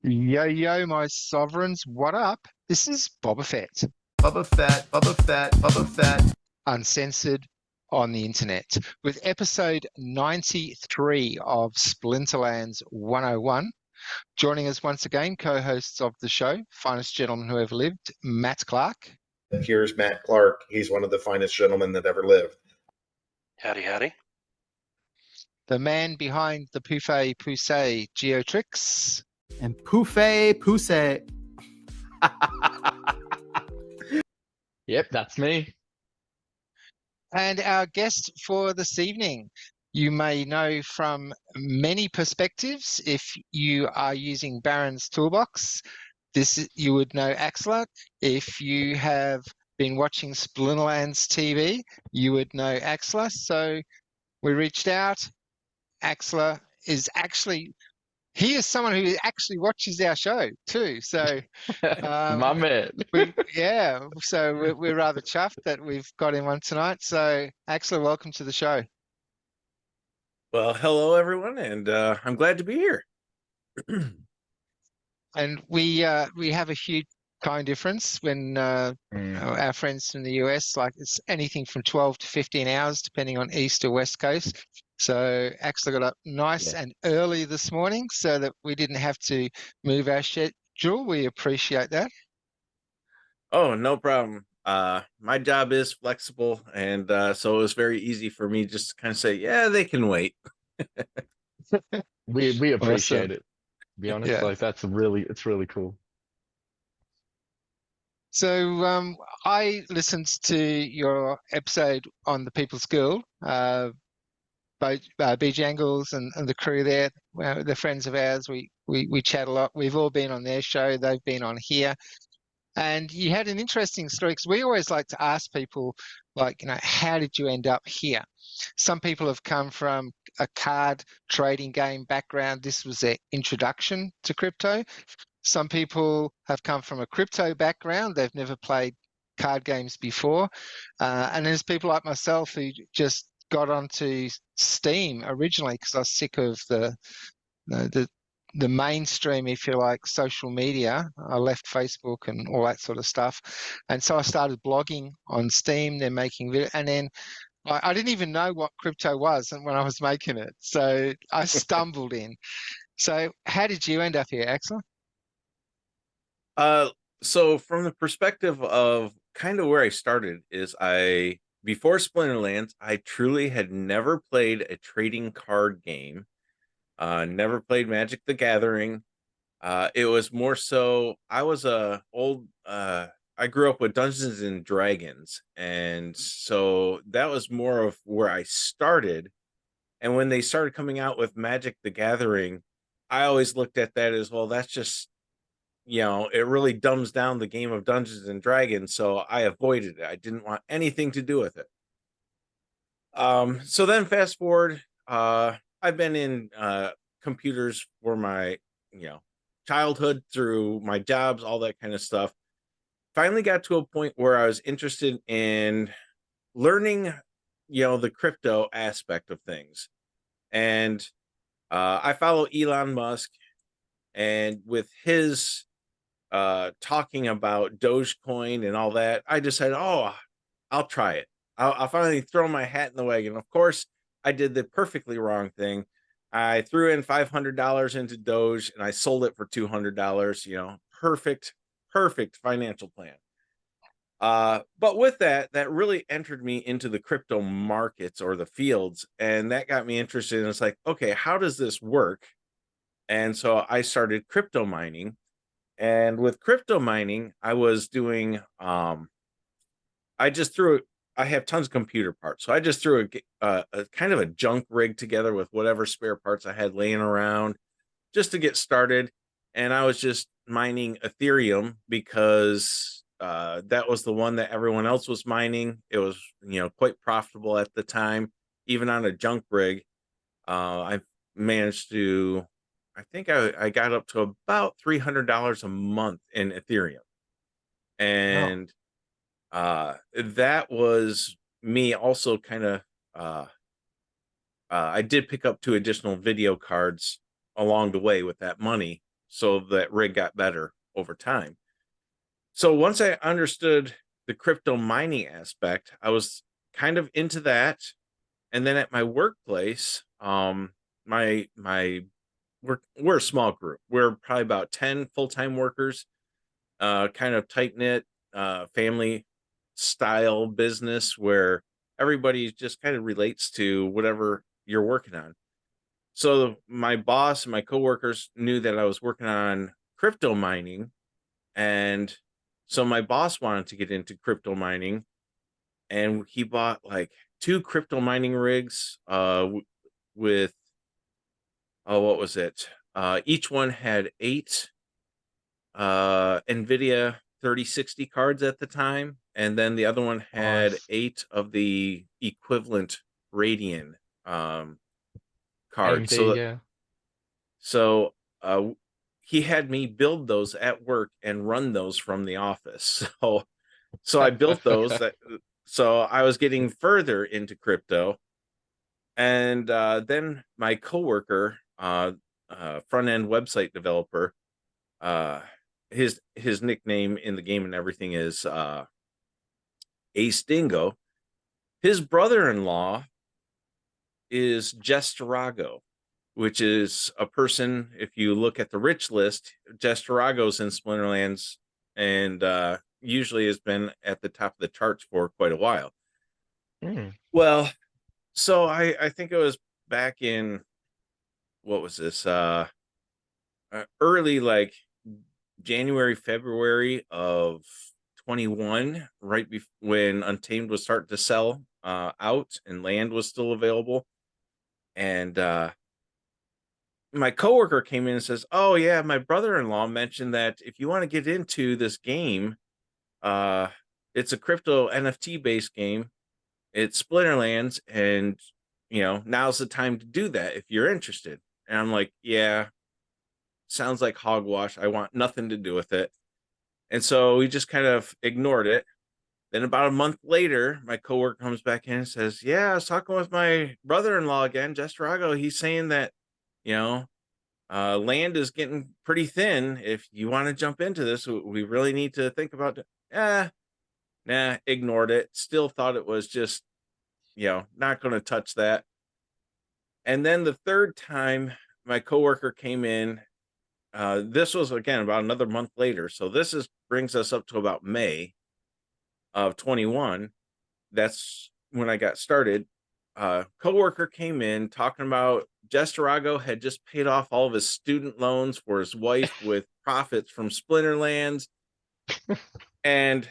Yo, yo, my sovereigns, what up? This is Boba Fett, Bubba Fett, Bubba Fett, Bubba Fett. uncensored on the internet, with episode 93 of Splinterlands 101. Joining us once again, co-hosts of the show, finest gentleman who ever lived, Matt Clark, Here's Matt Clark. He's one of the finest gentlemen that ever lived. Howdy, howdy. the man behind the Pouffet Poussey Geotrix, And Pouffet Pousse. Yep, that's me. and our guest for this evening. You may know from many perspectives. If you are using Baron's Toolbox, you would know Axler. If you have been watching Splinterlands TV, you would know Axler. So we reached out. Axler is he is someone who actually watches our show too. So My man. so we're rather chuffed that we've got him on tonight. So Axler, welcome to the show. Well, hello everyone, and I'm glad to be here. And we have a huge time difference when our friends from the US, like it's anything from 12 to 15 hours, depending on East or West Coast. So Axel got up nice and early this morning so that we didn't have to move our schedule. We appreciate that. Oh, no problem. My job is flexible, and so it was very easy for me just to kind of say, yeah, they can wait. We appreciate Awesome. it. To be honest, Yeah. like it's really cool. So I listened to your episode on the People's Guild, BJ Angles and the crew there. They're friends of ours. We chat a lot. We've all been on their show. They've been on here. And you had an interesting story because we always like to ask people, like, how did you end up here? Some people have come from a card trading game background. This was their introduction to crypto. Some people have come from a crypto background. They've never played card games before. And there's people like myself who just got onto Steam originally because I was sick of the mainstream, if you like, social media. I left Facebook and all that sort of stuff. And so I started blogging on Steam, then making video. And then I didn't even know what crypto was when I was making it. So I stumbled in. So how did you end up here, Axel? So from the perspective of kind of where I started is before Splinterlands, I truly had never played a trading card game. Never played Magic the Gathering. It was more so I grew up with Dungeons and Dragons, and so that was more of where I started. And when they started coming out with Magic the Gathering, I always looked at that as, well, that's just, it really dumbs down the game of Dungeons and Dragons, so I avoided it. I didn't want anything to do with it. So then fast forward, I've been in computers for my, childhood through my jobs, all that kind of stuff. Finally got to a point where I was interested in learning, the crypto aspect of things. And I follow Elon Musk, and with his talking about Dogecoin and all that, I decided, I'll try it. I'll finally throw my hat in the wagon. Of course, I did the perfectly wrong thing. I threw in $500 into Doge and I sold it for $200. Perfect financial plan. But with that really entered me into the crypto markets or the fields, and that got me interested. And it's like, okay, how does this work? And so I started crypto mining. And with crypto mining, I was doing, I have tons of computer parts. So I just threw a kind of a junk rig together with whatever spare parts I had laying around just to get started. And I was just mining Ethereum because that was the one that everyone else was mining. It was, quite profitable at the time, even on a junk rig. I managed to, I think I got up to about $300 a month in Ethereum. And that was me also kind of, I did pick up 2 additional video cards along the way with that money. so that rig got better over time. So once I understood the crypto mining aspect, I was kind of into that. And then at my workplace, we're a small group. We're probably about 10 full-time workers, kind of tight-knit, family style business where everybody just kind of relates to whatever you're working on. So my boss and my coworkers knew that I was working on crypto mining, and so my boss wanted to get into crypto mining, and he bought like 2 crypto mining rigs with what was it? Each one had 8 NVIDIA 3060 cards at the time, and then the other one had Nice. 8 of the equivalent Radeon cards. AMD, yeah. So he had me build those at work and run those from the office. So I built those. So I was getting further into crypto, and then my coworker, front end website developer, his nickname in the game and everything is Ace Dingo. His brother-in-law is Jesterago, which is a person, if you look at the rich list, Jesterago's in Splinterlands, and usually has been at the top of the charts for quite a while. Well, so I think it was back in, what was this, early like January, February of 21, right when Untamed was starting to sell out and land was still available. And my coworker came in and says, "Oh yeah, my brother-in-law mentioned that if you want to get into this game, it's a crypto NFT based game. It's Splinterlands, and now's the time to do that if you're interested." And I'm like, "Yeah, sounds like hogwash. I want nothing to do with it." And so we just kind of ignored it. Then about a month later, my coworker comes back in and says, "Yeah, I was talking with my brother-in-law again, Jesterago. He's saying that, land is getting pretty thin. If you want to jump into this, we really need to think about it." Nah, ignored it. Still thought it was just, not going to touch that. And then the third time my coworker came in, this was again about another month later. So this brings us up to about May of 21. That's when I got started. Coworker came in talking about Jesterago had just paid off all of his student loans for his wife with profits from Splinterlands. And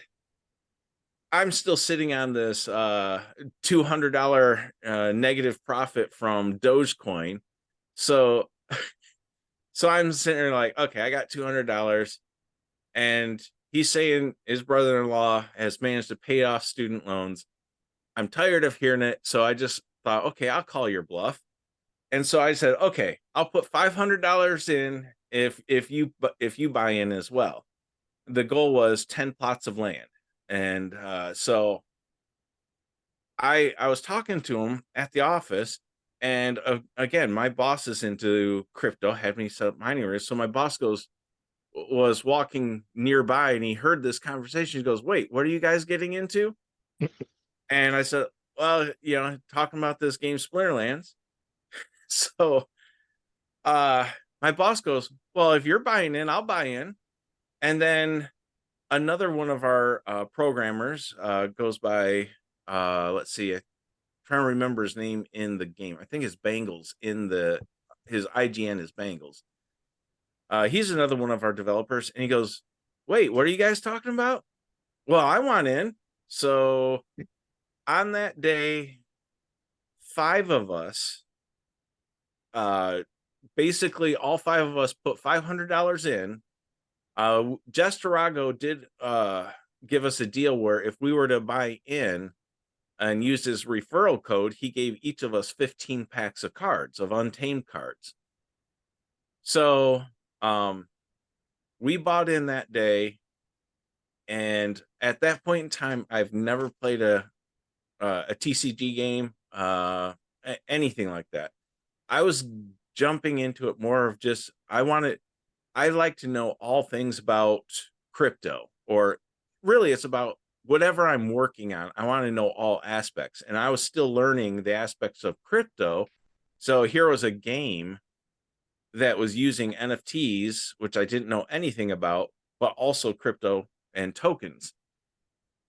I'm still sitting on this $200 negative profit from Dogecoin. So I'm sitting there like, okay, I got $200, and he's saying his brother-in-law has managed to pay off student loans. I'm tired of hearing it. So I just thought, okay, I'll call your bluff. And so I said, okay, I'll put $500 in if you buy in as well. The goal was 10 plots of land. And so I was talking to him at the office, and again, my boss is into crypto, had me set up mining rigs. So my boss was walking nearby, and he heard this conversation. He goes, "Wait, what are you guys getting into?" And I said, "Well, talking about this game Splinterlands." So my boss goes, "Well, if you're buying in, I'll buy in." And then another one of our programmers goes by, let's see, I'm trying to remember his name in the game. I think it's Bangles his IGN is Bangles. He's another one of our developers, and he goes, "Wait, what are you guys talking about?" "Well, I want in." So on that day, 5 of us, basically all 5 of us put $500 in. Jesterago did give us a deal where if we were to buy in and use his referral code, he gave each of us 15 packs of cards, of Untamed cards. So we bought in that day, and at that point in time, I've never played a TCG game, anything like that. I was jumping into it more of just, I wanted I like to know all things about crypto, or really it's about whatever I'm working on. I want to know all aspects. And I was still learning the aspects of crypto. So here was a game that was using NFTs, which I didn't know anything about, but also crypto and tokens.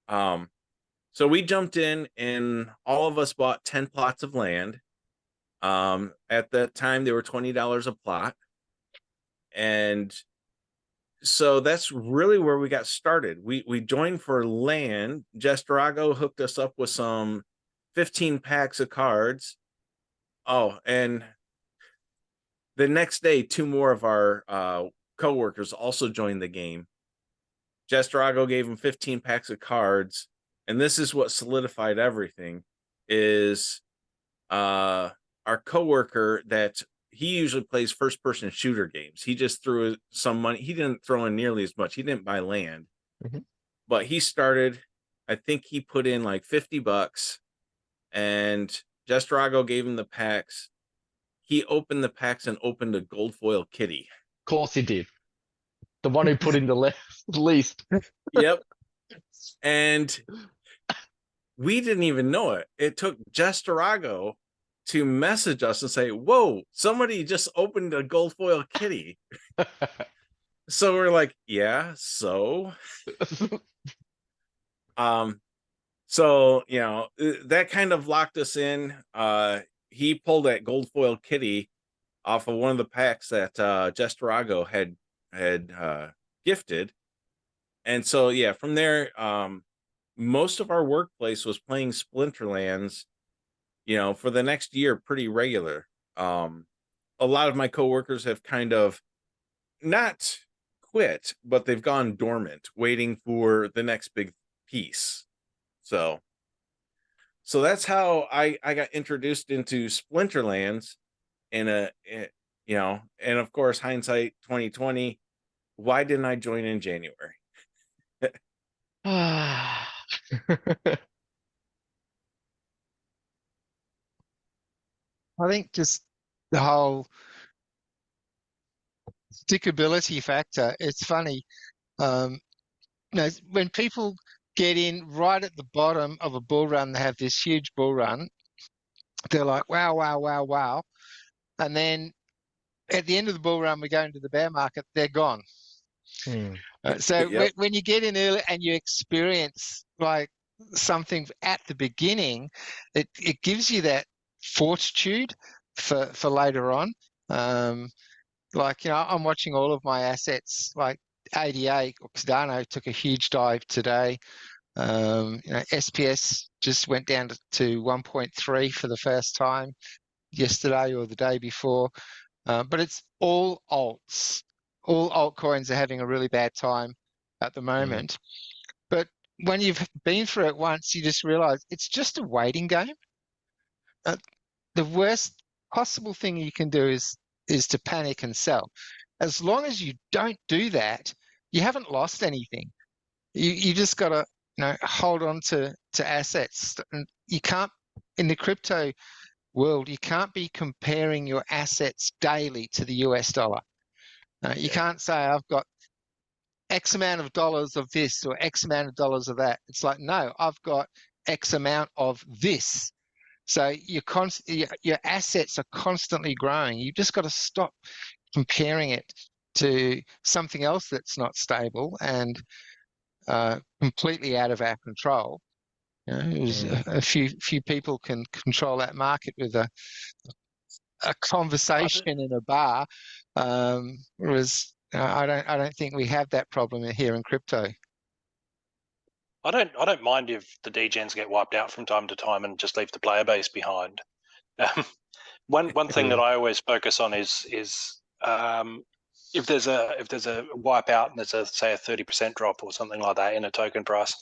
So we jumped in and all of us bought 10 plots of land. At that time, they were $20 a plot. And so that's really where we got started. We joined for land. Drago hooked us up with some 15 packs of cards. Oh, and the next day, 2 more of our co-workers also joined the game. Drago gave them 15 packs of cards. And this is what solidified everything, is our coworker that he usually plays first-person shooter games. He just threw some money. He didn't throw in nearly as much. He didn't buy land, but he started. I think he put in like $50, and Drago gave him the packs. He opened the packs and opened a gold foil kitty. Of course he did. The one who put in the least. Yep. And we didn't even know it. It took Drago to message us and say, "Whoa, somebody just opened a gold foil kitty." So we're like, "Yeah, so." So that kind of locked us in. He pulled that gold foil kitty off of one of the packs that Drago had gifted, and so from there, most of our workplace was playing Splinterlands, for the next year, pretty regular. A lot of my coworkers have kind of not quit, but they've gone dormant, waiting for the next big piece. So that's how I got introduced into Splinterlands. And of course, hindsight 2020. Why didn't I join in January? I think just the whole stickability factor. It's funny. When people get in right at the bottom of a bull run, they have this huge bull run. They're like, wow, wow, wow, wow. And then at the end of the bull run, we go into the bear market, they're gone. So Yep. when you get in early and you experience like something at the beginning, it gives you that fortitude for later on. I'm watching all of my assets, like ADA or Cardano took a huge dive today. SPS just went down to 1.3 for the first time yesterday or the day before. But it's all alts. All altcoins are having a really bad time at the moment. But when you've been through it once, you just realize it's just a waiting game. The worst possible thing you can do is to panic and sell. As long as you don't do that, you haven't lost anything. You just got to hold on to assets. And you can't, in the crypto world, you can't be comparing your assets daily to the US dollar. You can't say, I've got X amount of dollars of this or X amount of dollars of that. It's like, no, I've got X amount of this. So your assets are constantly growing. You've just got to stop comparing it to something else that's not stable and completely out of our control. A few people can control that market with a conversation in a bar, whereas I don't think we have that problem here in crypto. I don't mind if the degens get wiped out from time to time and just leave the player base behind. One thing that I always focus on is if there's a wipeout and there's say a 30% drop or something like that in a token price,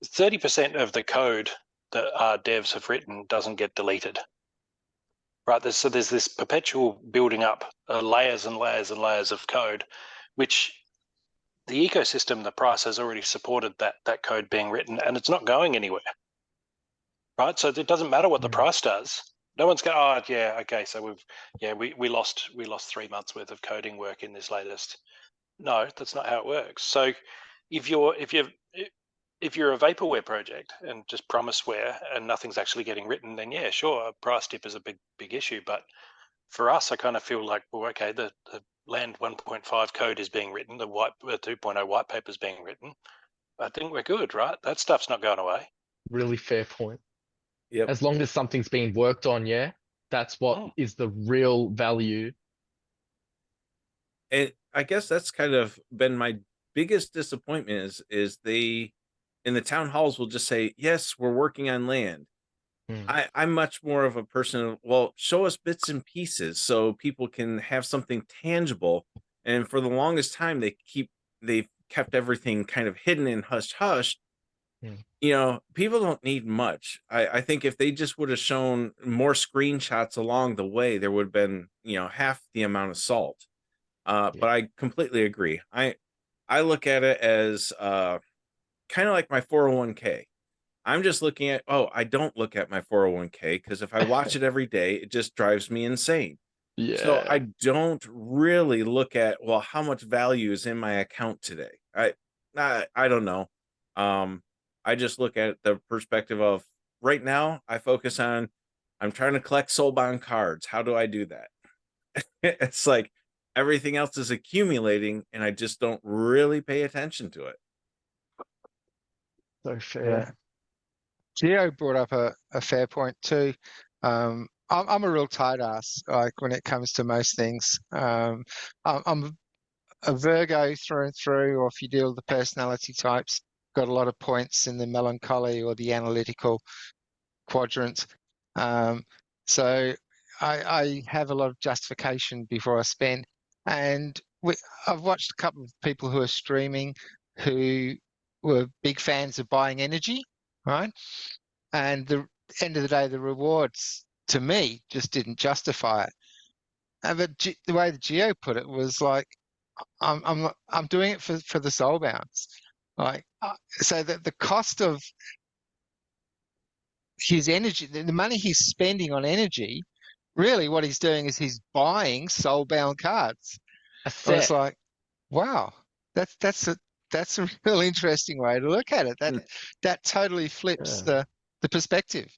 30% of the code that our devs have written doesn't get deleted. Right, there's this perpetual building up layers and layers and layers of code, which the ecosystem, the price has already supported that code being written, and it's not going anywhere. Right, so it doesn't matter what the price does. No one's going. Oh, yeah, okay. So we lost 3 months worth of coding work in this latest. No, that's not how it works. So if you're a vaporware project and just promiseware and nothing's actually getting written, then yeah, sure, a price dip is a big issue. But for us, I kind of feel like, well, okay, the Land 1.5 code is being written, the 2.0 white paper is being written. I think we're good, right? That stuff's not going away. Really fair point. Yep. As long as something's being worked on, yeah, that's what is the real value. And I guess that's kind of been my biggest disappointment is they in the town halls will just say, yes, we're working on land. I'm much more of a person of, well, show us bits and pieces so people can have something tangible. And for the longest time, they've kept everything kind of hidden and hush. You know, people don't need much. I think if they just would have shown more screenshots along the way, there would have been, you know, half the amount of salt. But I completely agree. I look at it as kind of like my 401k. I'm just looking at, I don't look at my 401k because if I watch it every day, it just drives me insane. So Yeah. I don't really look at, well, how much value is in my account today? I don't know. I just look at the perspective of right now, I focus on, I'm trying to collect soulbound cards. How do I do that? It's like everything else is accumulating and I just don't really pay attention to it. So fair. Yeah. Geo brought up a fair point too. I'm a real tight ass, like when it comes to most things. I'm a Virgo through and through, or if you deal with the personality types, got a lot of points in the melancholy or the analytical quadrant. So I have a lot of justification before I spend. And I've watched a couple of people who are streaming who were big fans of buying energy, right? And the end of the day, the rewards to me just didn't justify it. But the way the Geo put it was like, I'm doing it for the soul bounds, like so that the cost of his energy, the money he's spending on energy, really what he's doing is he's buying soul bound cards. A And it's set. like, wow, that's a real interesting way to look at it. That totally flips the perspective.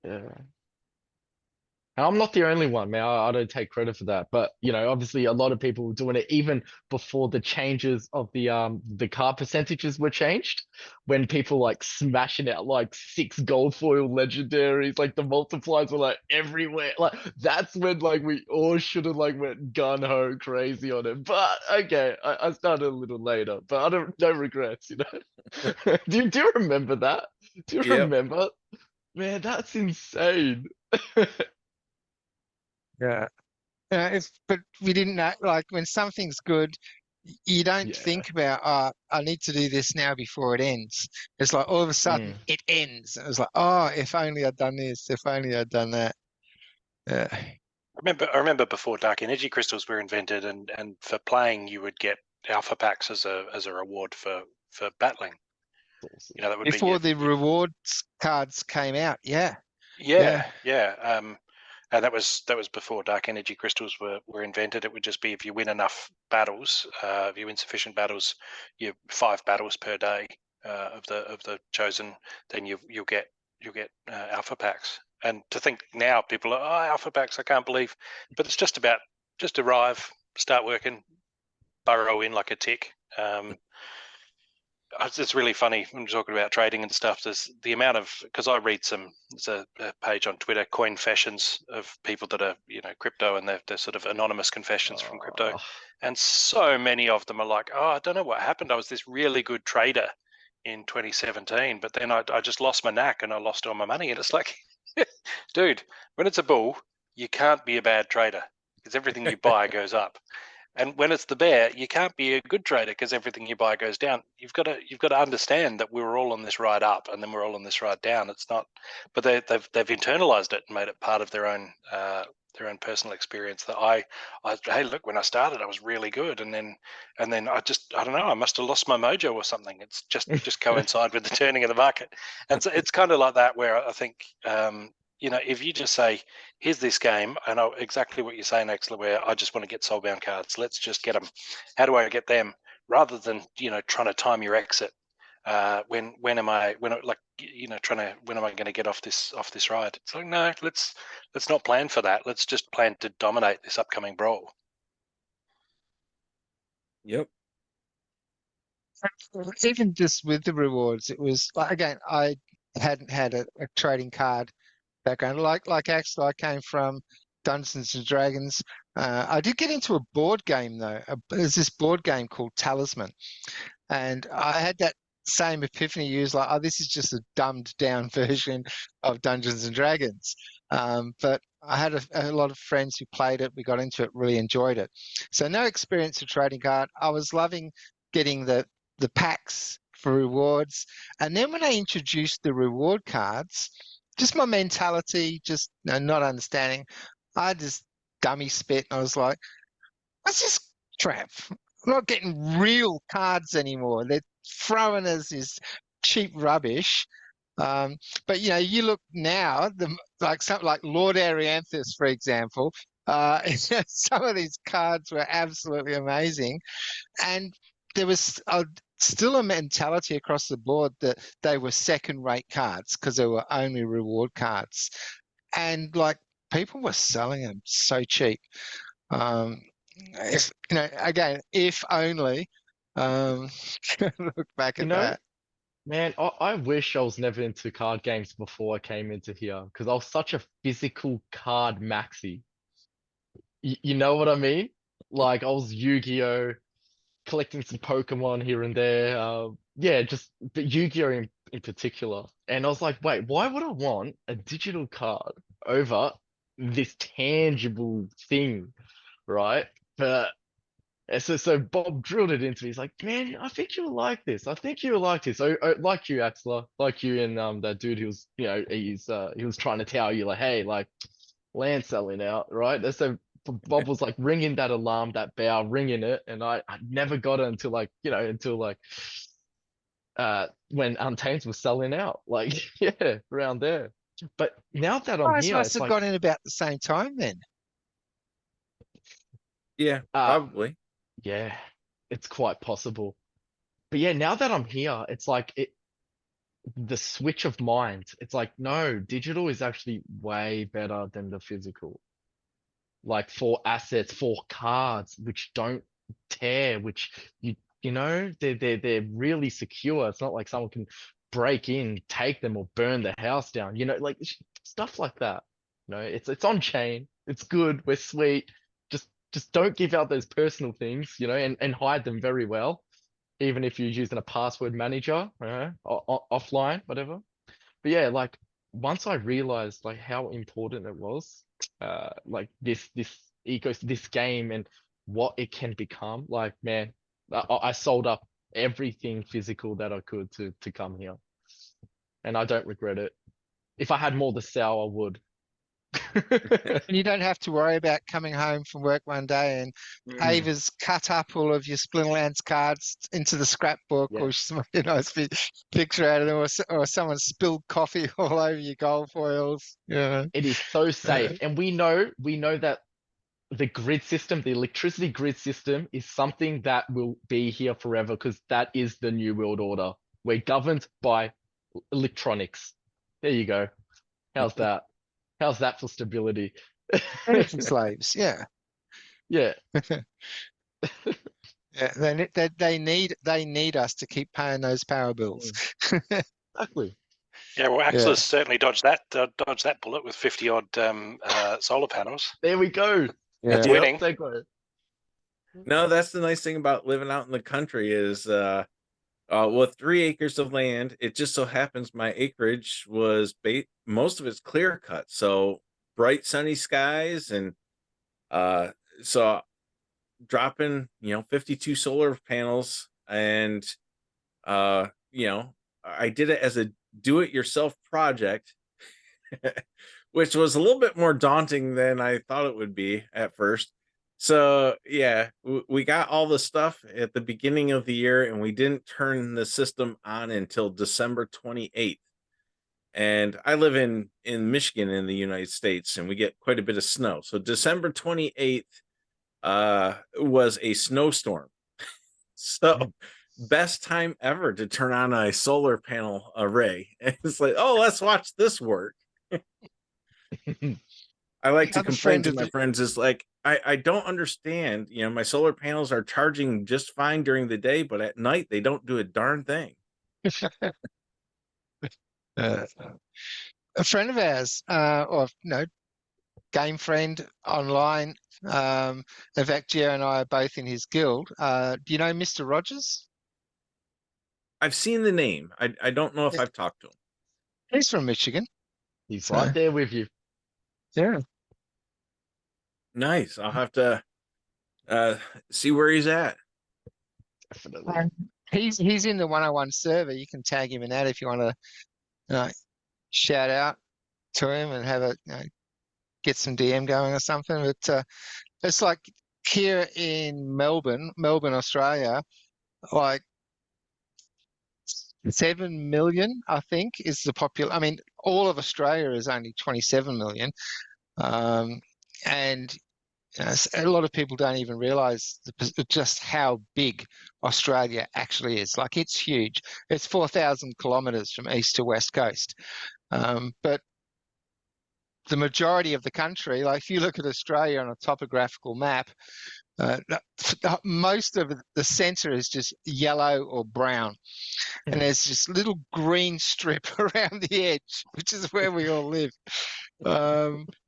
Yeah. And I'm not the only one, man. I don't take credit for that. But you know, obviously a lot of people were doing it even before the changes of the card percentages were changed. When people like smashing out like 6 gold foil legendaries, like the multipliers were like everywhere. Like that's when like we all should have like went gun ho crazy on it. But okay, I started a little later, but I don't no regrets, you know. Do you remember that? Do you Yep. remember? Man, that's insane. Yeah. But we didn't know, like when something's good, you don't Yeah. think about, I need to do this now before it ends. It's like all of a sudden it ends. It was like, oh, if only I'd done this, if only I'd done that. Yeah. I remember before dark energy crystals were invented, and for playing you would get alpha packs as a reward for battling. You know, that would Before be the rewards cards came out, yeah. yeah. And that was before dark energy crystals were invented. It would just be if you win enough battles, if you win sufficient battles, you 5 battles per day of the chosen, then you'll get alpha packs. And to think now, people are, oh, alpha packs, I can't believe, but it's just about just arrive, start working, burrow in like a tick. It's really funny when you're talking about trading and stuff. There's the amount of, because I read there's a page on Twitter, coin fashions of people that are, you know, crypto, and they're sort of anonymous confessions from crypto. And so many of them are like, oh, I don't know what happened. I was this really good trader in 2017, but then I just lost my knack and I lost all my money. And it's like, dude, when it's a bull, you can't be a bad trader because everything you buy goes up. And when it's the bear, you can't be a good trader because everything you buy goes down. You've got to understand that we're all on this ride up, and then we're all on this ride down. It's not, but they've internalized it and made it part of their own personal experience. That hey, look, when I started, I was really good, and then I don't know, I must have lost my mojo or something. It's just coincide with the turning of the market, and so it's kind of like that where I think if you just say, here's this game, I know exactly what you're saying, Axler, where I just want to get soulbound cards. Let's just get them. How do I get them? Rather than, trying to time your exit. When am I going to get off this ride? It's like, no, let's not plan for that. Let's just plan to dominate this upcoming brawl. Yep. Even just with the rewards, it was like, again, I hadn't had a trading card background like Axel. I came from Dungeons and Dragons. I did get into a board game though. There's this board game called Talisman, and I had that same epiphany. You was like, oh, this is just a dumbed down version of Dungeons and Dragons. But I had a lot of friends who played it. We got into it, really enjoyed it. So no experience of trading card. I was loving getting the packs for rewards. And then when I introduced the reward cards, just my mentality, just not understanding, I just dummy spit. And I was like, what's this crap? I'm not getting real cards anymore. They're throwing us this cheap rubbish. But you look now, something like Lord Arianthus, for example. Some of these cards were absolutely amazing, and there was still a mentality across the board that they were second-rate cards because they were only reward cards, and like people were selling them so cheap. Again, if only. Look back at that. Man, I wish I was never into card games before I came into here because I was such a physical card maxi. You know what I mean? Like I was Yu-Gi-Oh, collecting some Pokemon here and there. But Yu-Gi-Oh in particular. And I was like, wait, why would I want a digital card over this tangible thing, right? But so Bob drilled it into me. He's like, man, I think you will like this. I think you will like this. Like you, Axler, like you and that dude who was, he was trying to tell you like, hey, like land selling out, right? And so Bob was like ringing that alarm, that bell, ringing it, and I never got it until when Untamed was selling out, like yeah, around there. But now that I'm Guys here, must it's have like got in about the same time then. Yeah, probably. yeah, it's quite possible. But yeah, now that I'm here, it's like the switch of mind. It's like, no, digital is actually way better than the physical. Like for assets, for cards, which don't tear, which they're really secure. It's not like someone can break in, take them, or burn the house down. Like stuff like that. It's on chain. It's good. We're sweet. Just don't give out those personal things, and hide them very well, even if you're using a password manager, offline, whatever. But yeah, like once I realized like how important it was, like this this game and what it can become, like man, I sold up everything physical that I could to come here, and I don't regret it. If I had more to sell, I would. And you don't have to worry about coming home from work one day and Ava's cut up all of your Splinterlands cards into the scrapbook, Yeah. or some nice picture out of them, or someone spilled coffee all over your gold foils. Yeah. It is so safe, and we know that the grid system, the electricity grid system, is something that will be here forever because that is the new world order. We're governed by electronics. There you go. How's that? How's that for stability? Energy slaves, yeah. Yeah. Yeah, they need us to keep paying those power bills. Exactly. Yeah, well, Axler's certainly dodged that bullet with 50 odd solar panels. There we go. That's Yep. winning. Segue. No, that's the nice thing about living out in the country is with 3 acres of land, it just so happens my acreage was most of it's clear cut, so bright sunny skies, and so dropping 52 solar panels, and I did it as a do-it-yourself project, which was a little bit more daunting than I thought it would be at first. So yeah, we got all the stuff at the beginning of the year, and we didn't turn the system on until December 28th. and I live in Michigan in the United States, and we get quite a bit of snow. So December 28th was a snowstorm. So best time ever to turn on a solar panel array. It's like, oh, let's watch this work. I like to Another complain friend to of my the friends is like, I don't understand. You know, my solar panels are charging just fine during the day, but at night they don't do a darn thing. uh, a friend of ours, or no, game friend online. In fact, Gio and I are both in his guild. Do you know Mr. Rogers? I've seen the name. I don't know if Yeah. I've talked to him. He's from Michigan. He's So, right there with you. yeah. Nice. I'll have to see where he's at. Definitely. He's in the 101 server. You can tag him in that if you want to shout out to him and have a get some DM going or something. But it's like here in Melbourne, Australia, like 7 million, I think, is the I mean, all of Australia is only 27 million. And a lot of people don't even realize just how big Australia actually is. Like, it's huge. It's 4,000 kilometers from east to west coast. But the majority of the country, like if you look at Australia on a topographical map, most of the center is just yellow or brown. And there's this little green strip around the edge, which is where we all live.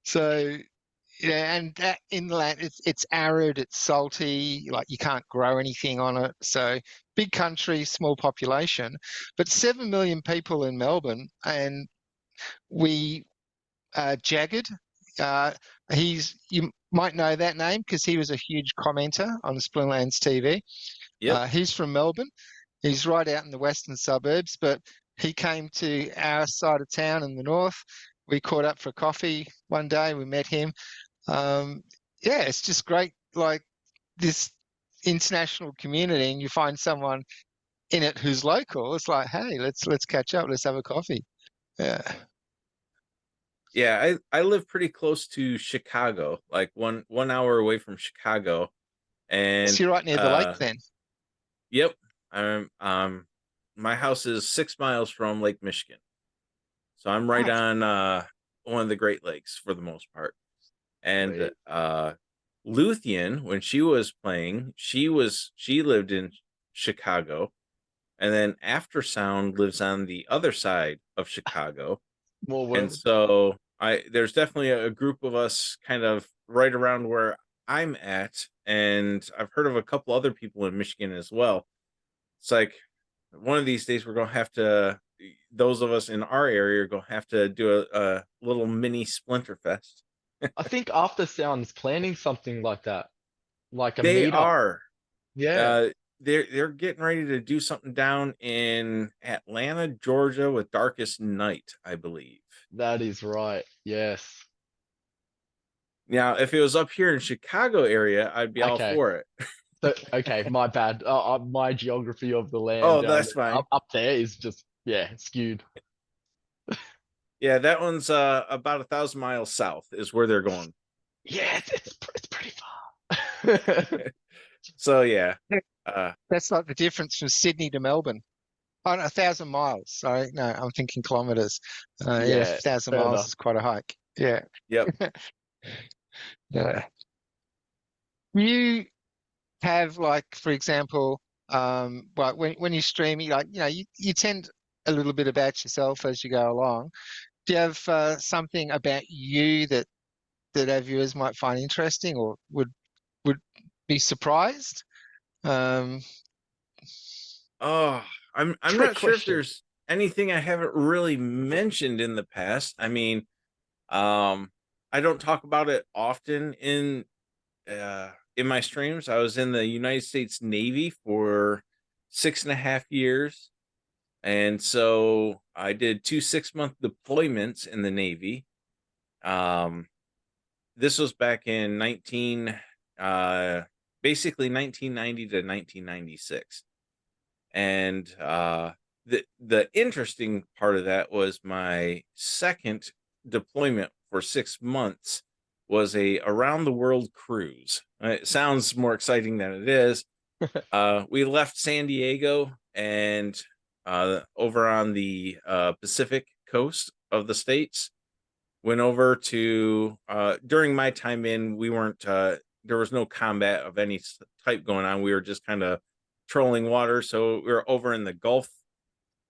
So, yeah, and that inland, it's arid, it's salty, like you can't grow anything on it. So big country, small population, but 7 million people in Melbourne, and we Jagged. Uh, you might know that name because he was a huge commenter on Splinterlands TV. Yep. He's from Melbourne. He's right out in the western suburbs, but he came to our side of town in the north. We caught up for coffee one day. We met him. Yeah, it's just great. Like this international community, and you find someone in it who's local. It's like, hey, let's catch up. Let's have a coffee. Yeah. Yeah, I live pretty close to Chicago, like one hour away from Chicago. And So you're right near the lake then. Yep. My house is 6 miles from Lake Michigan. So I'm right on one of the Great Lakes for the most part. And Luthien, when she was playing, she lived in Chicago. And then After Sound lives on the other side of Chicago. More And world. so there's definitely a group of us kind of right around where I'm at, and I've heard of a couple other people in Michigan as well. It's like one of these days we're gonna have to, those of us in our area are gonna have to do a little mini Splinter Fest. I think After Sound's planning something like that, like a They meetup. are. Yeah, They're getting ready to do something down in Atlanta, Georgia with Darkest Night, I believe. that is right. Yes. Now, if it was up here in Chicago area, I'd be all Okay. for it. So, okay, my bad. My geography of the land Oh, down that's there, fine. up there is just skewed. Yeah, that one's about 1,000 miles south is where they're going. Yeah, it's pretty far. So yeah, That's like the difference from Sydney to Melbourne. Oh, no, 1,000 miles. Sorry, no, I'm thinking kilometers. Yeah, Yeah, 1,000 fair miles enough. is quite a hike. Yeah. yep. Yeah. You have, like, for example, well, when you stream, you tend a little bit about yourself as you go along. Do you have something about you that our viewers might find interesting or would be surprised? Um, Oh, I'm Trick not sure if question. there's anything I haven't really mentioned in the past. I mean, I don't talk about it often in my streams. I was in the United States Navy for 6.5 years. And so I did 2 6-month deployments in the Navy. This was back in basically 1990 to 1996. And the interesting part of that was my second deployment for 6 months was a around the world cruise. It sounds more exciting than it is. We left San Diego and over on the Pacific coast of the States, went over to during my time in, we weren't there was no combat of any type going on. We were just kind of trolling water. So we were over in the Gulf.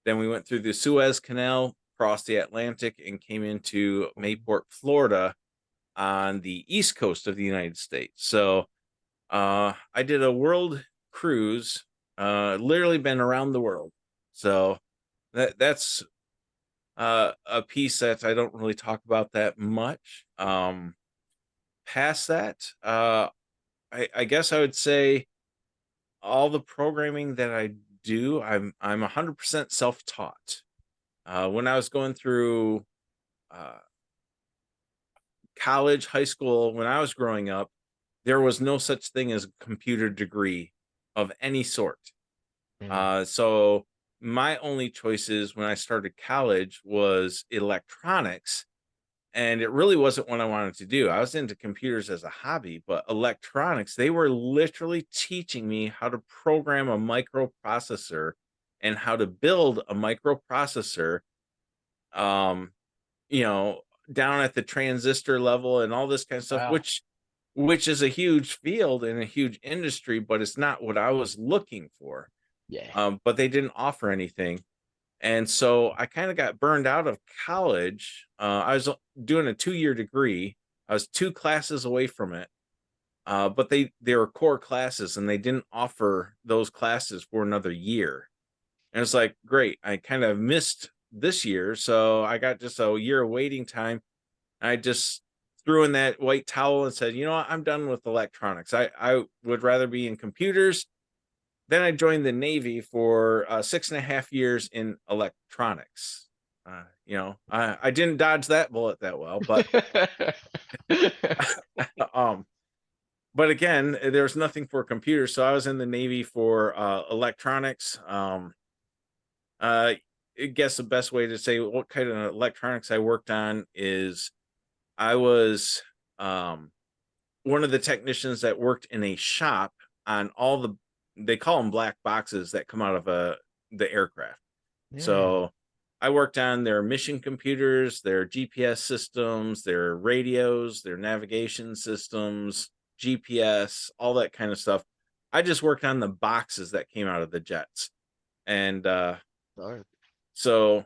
Then we went through the Suez Canal, crossed the Atlantic, and came into Mayport, Florida, on the east coast of the United States. So I did a world cruise, literally been around the world. So that's a piece that I don't really talk about that much. Past that, I guess I would say all the programming that I do, I'm 100% self-taught. When I was going through college, high school, when I was growing up, there was no such thing as a computer degree of any sort. So my only choices when I started college was electronics, and it really wasn't what I wanted to do. I was into computers as a hobby, but electronics, they were literally teaching me how to program a microprocessor and how to build a microprocessor, you know, down at the transistor level and all this kind of stuff, Wow. which is a huge field and a huge industry, but it's not what I was looking for. Yeah. But they didn't offer anything. And so I kind of got burned out of college. I was doing a 2-year degree. I was 2 classes away from it. But they were core classes and they didn't offer those classes for another year. And it's like, great, I kind of missed this year. So I got just a year of waiting time. I just threw in that white towel and said, you know what, I'm done with electronics. I would rather be in computers. Then I joined the Navy for 6.5 years in electronics. You know, I didn't dodge that bullet that well, but but again, there's nothing for computers. So I was in the Navy for electronics. I guess the best way to say what kind of electronics I worked on is I was one of the technicians that worked in a shop on all the, they call them black boxes that come out of the aircraft. So I worked on their mission computers, their GPS systems, their radios, their navigation systems, GPS, all that kind of stuff. I just worked on the boxes that came out of the jets. And so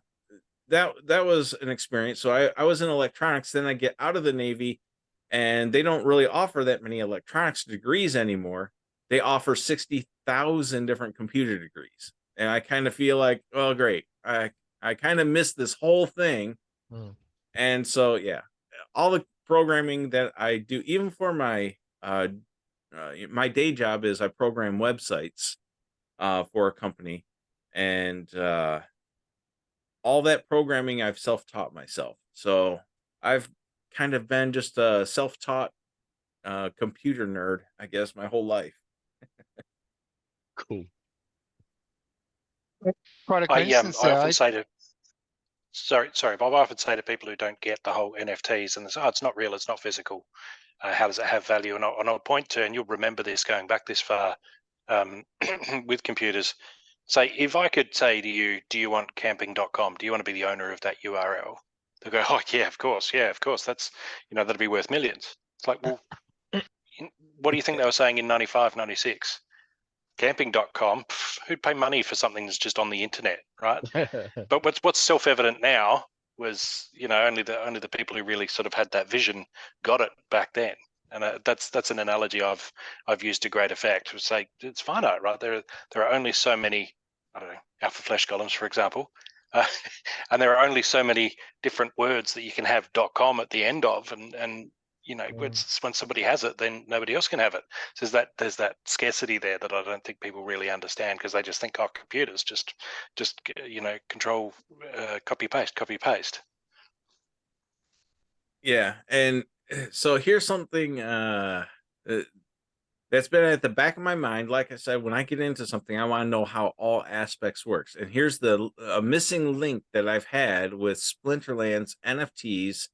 that was an experience. So I was in electronics. Then I get out of the Navy, and they don't really offer that many electronics degrees anymore. They offer 60,000 different computer degrees. And I kind of feel like, oh, great. I kind of missed this whole thing. And so, yeah, all the programming that I do, even for my my day job is I program websites for a company. And all that programming I've self-taught myself. So I've kind of been just a self-taught computer nerd, I guess, my whole life. Cool. Quite a I coincidence I there. often say to sorry, Bob. I often say to people who don't get the whole NFTs and they say, "Oh, it's not real, it's not physical. How does it have value?" And I'll point to, and you'll remember this going back this far with computers. Say, if I could say to you, "Do you want camping.com? Do you want to be the owner of that URL?" They'll go, "Oh, yeah, of course. Yeah, of course. That's, that'd be worth millions." It's like, well, what do you think they were saying in 95, 96? Camping.com, who'd pay money for something that's just on the internet, right? But what's self-evident now was, only the people who really sort of had that vision got it back then. And that's an analogy I've used to great effect. To say it's finite, right? There are only so many, I don't know, alpha flash columns, for example, and there are only so many different words that you can have .com at the end of, and when somebody has it, then nobody else can have it. So there's that scarcity there that I don't think people really understand, because they just think, oh, computers just control, copy paste. Yeah, and so here's something That's been at the back of my mind. Like I said, when I get into something, I want to know how all aspects works. And here's the missing link that I've had with Splinterlands NFTs,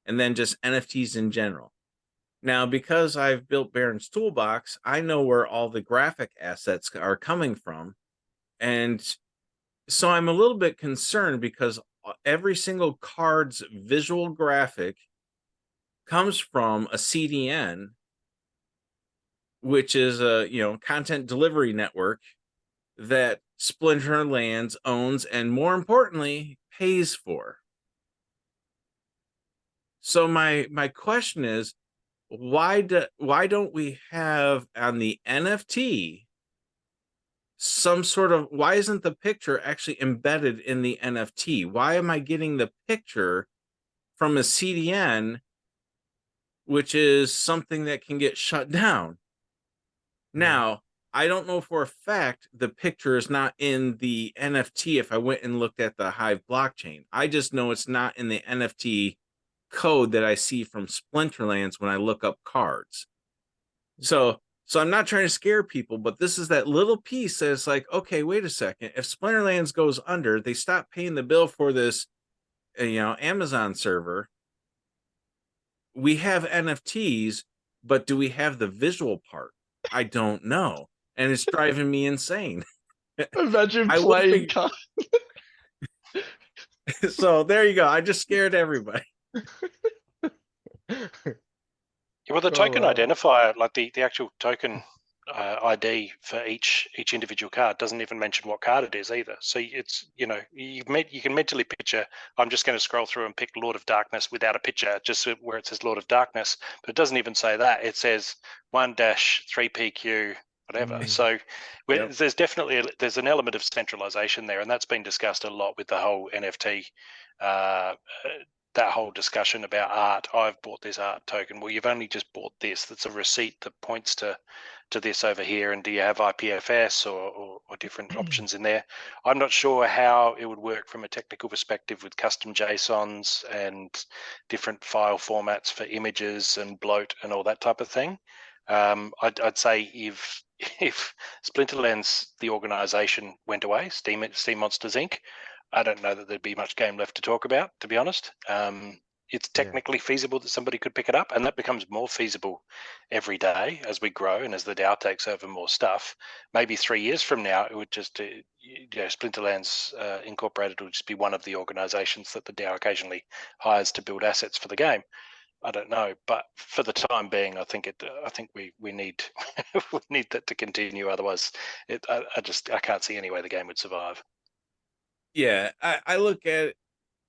and then just NFTs in general. Now, because I've built Baron's Toolbox, I know where all the graphic assets are coming from. And so I'm a little bit concerned because every single card's visual graphic comes from a CDN, which is a content delivery network that Splinterlands owns and, more importantly, pays for. So my question is, why don't we have on the NFT some sort of, why isn't the picture actually embedded in the NFT? Why am I getting the picture from a CDN, which is something that can get shut down? Now, I don't know for a fact the picture is not in the NFT if I went and looked at the Hive blockchain. I just know it's not in the NFT code that I see from Splinterlands when I look up cards. So I'm not trying to scare people, but this is that little piece that is like, okay, wait a second. If Splinterlands goes under, they stop paying the bill for this, Amazon server. We have NFTs, but do we have the visual part? I don't know. And it's driving me insane. Imagine I will playing figure- So there you go. I just scared everybody. Well, the Oh, token wow. identifier, like the actual token ID for each individual card, doesn't even mention what card it is either. So it's you can mentally picture. I'm just going to scroll through and pick Lord of Darkness without a picture, just where it says Lord of Darkness, but it doesn't even say that. It says 1-3PQ whatever. So Yep. there's definitely there's an element of centralization there, and that's been discussed a lot with the whole NFT. That whole discussion about art. I've bought this art token. Well, you've only just bought this. That's a receipt that points to this over here. And do you have IPFS or different options in there? I'm not sure how it would work from a technical perspective with custom JSONs and different file formats for images and bloat and all that type of thing. I'd say if Splinterlands, the organization, went away, Steam Monsters Inc., I don't know that there'd be much game left to talk about, to be honest. It's technically feasible that somebody could pick it up, and that becomes more feasible every day as we grow and as the DAO takes over more stuff. Maybe 3 years from now, it would just, Splinterlands Incorporated would just be one of the organizations that the DAO occasionally hires to build assets for the game. I don't know, but for the time being, I think we need we need that to continue. Otherwise, I can't see any way the game would survive. Yeah, I look at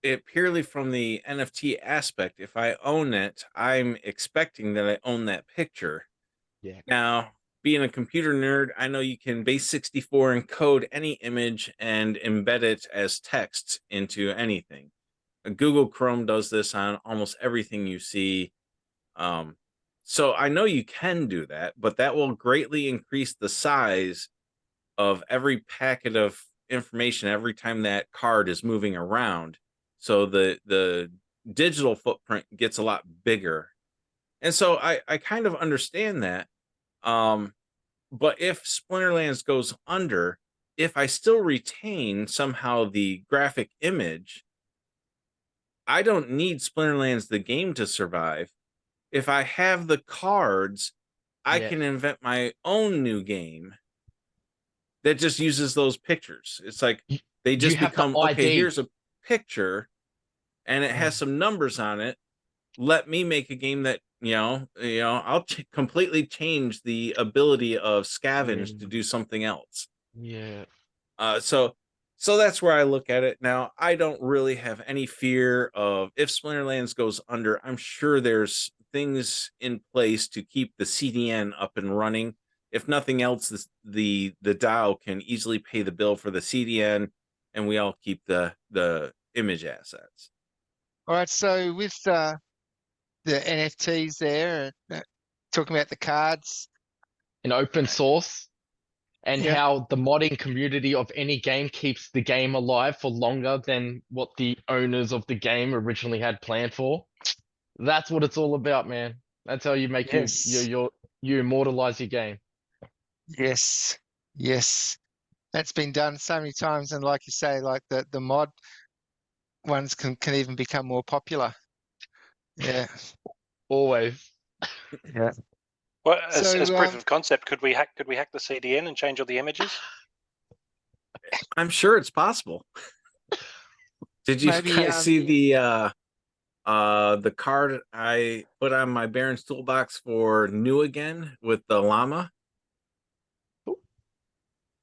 it purely from the NFT aspect. If I own it, I'm expecting that I own that picture. Yeah. Now, being a computer nerd, I know you can base 64 encode any image and embed it as text into anything. Google Chrome does this on almost everything you see. So I know you can do that, but that will greatly increase the size of every packet of information every time that card is moving around. So the digital footprint gets a lot bigger. And so I kind of understand that. But if Splinterlands goes under, if I still retain somehow the graphic image, I don't need Splinterlands the game to survive. If I have the cards, I can invent my own new game that just uses those pictures. It's like they just become, okay, here's a picture and it has some numbers on it. Let me make a game that, I'll completely change the ability of Scavenge to do something else. Yeah. So that's where I look at it. Now, I don't really have any fear of if Splinterlands goes under. I'm sure there's things in place to keep the CDN up and running. If nothing else, the DAO can easily pay the bill for the CDN, and we all keep the image assets. All right, so with the NFTs there, talking about the cards. In open source, and Yeah. how the modding community of any game keeps the game alive for longer than what the owners of the game originally had planned for. That's what it's all about, man. That's how you make Yes. your you immortalize your game. Yes, yes. That's been done so many times, and like you say, like the mod ones can even become more popular. Yeah, Always. yeah. Well, So as proof of concept, could we hack the CDN and change all the images? I'm sure it's possible. Did you maybe guys see the card I put on my Baron's Toolbox for New Again with the llama?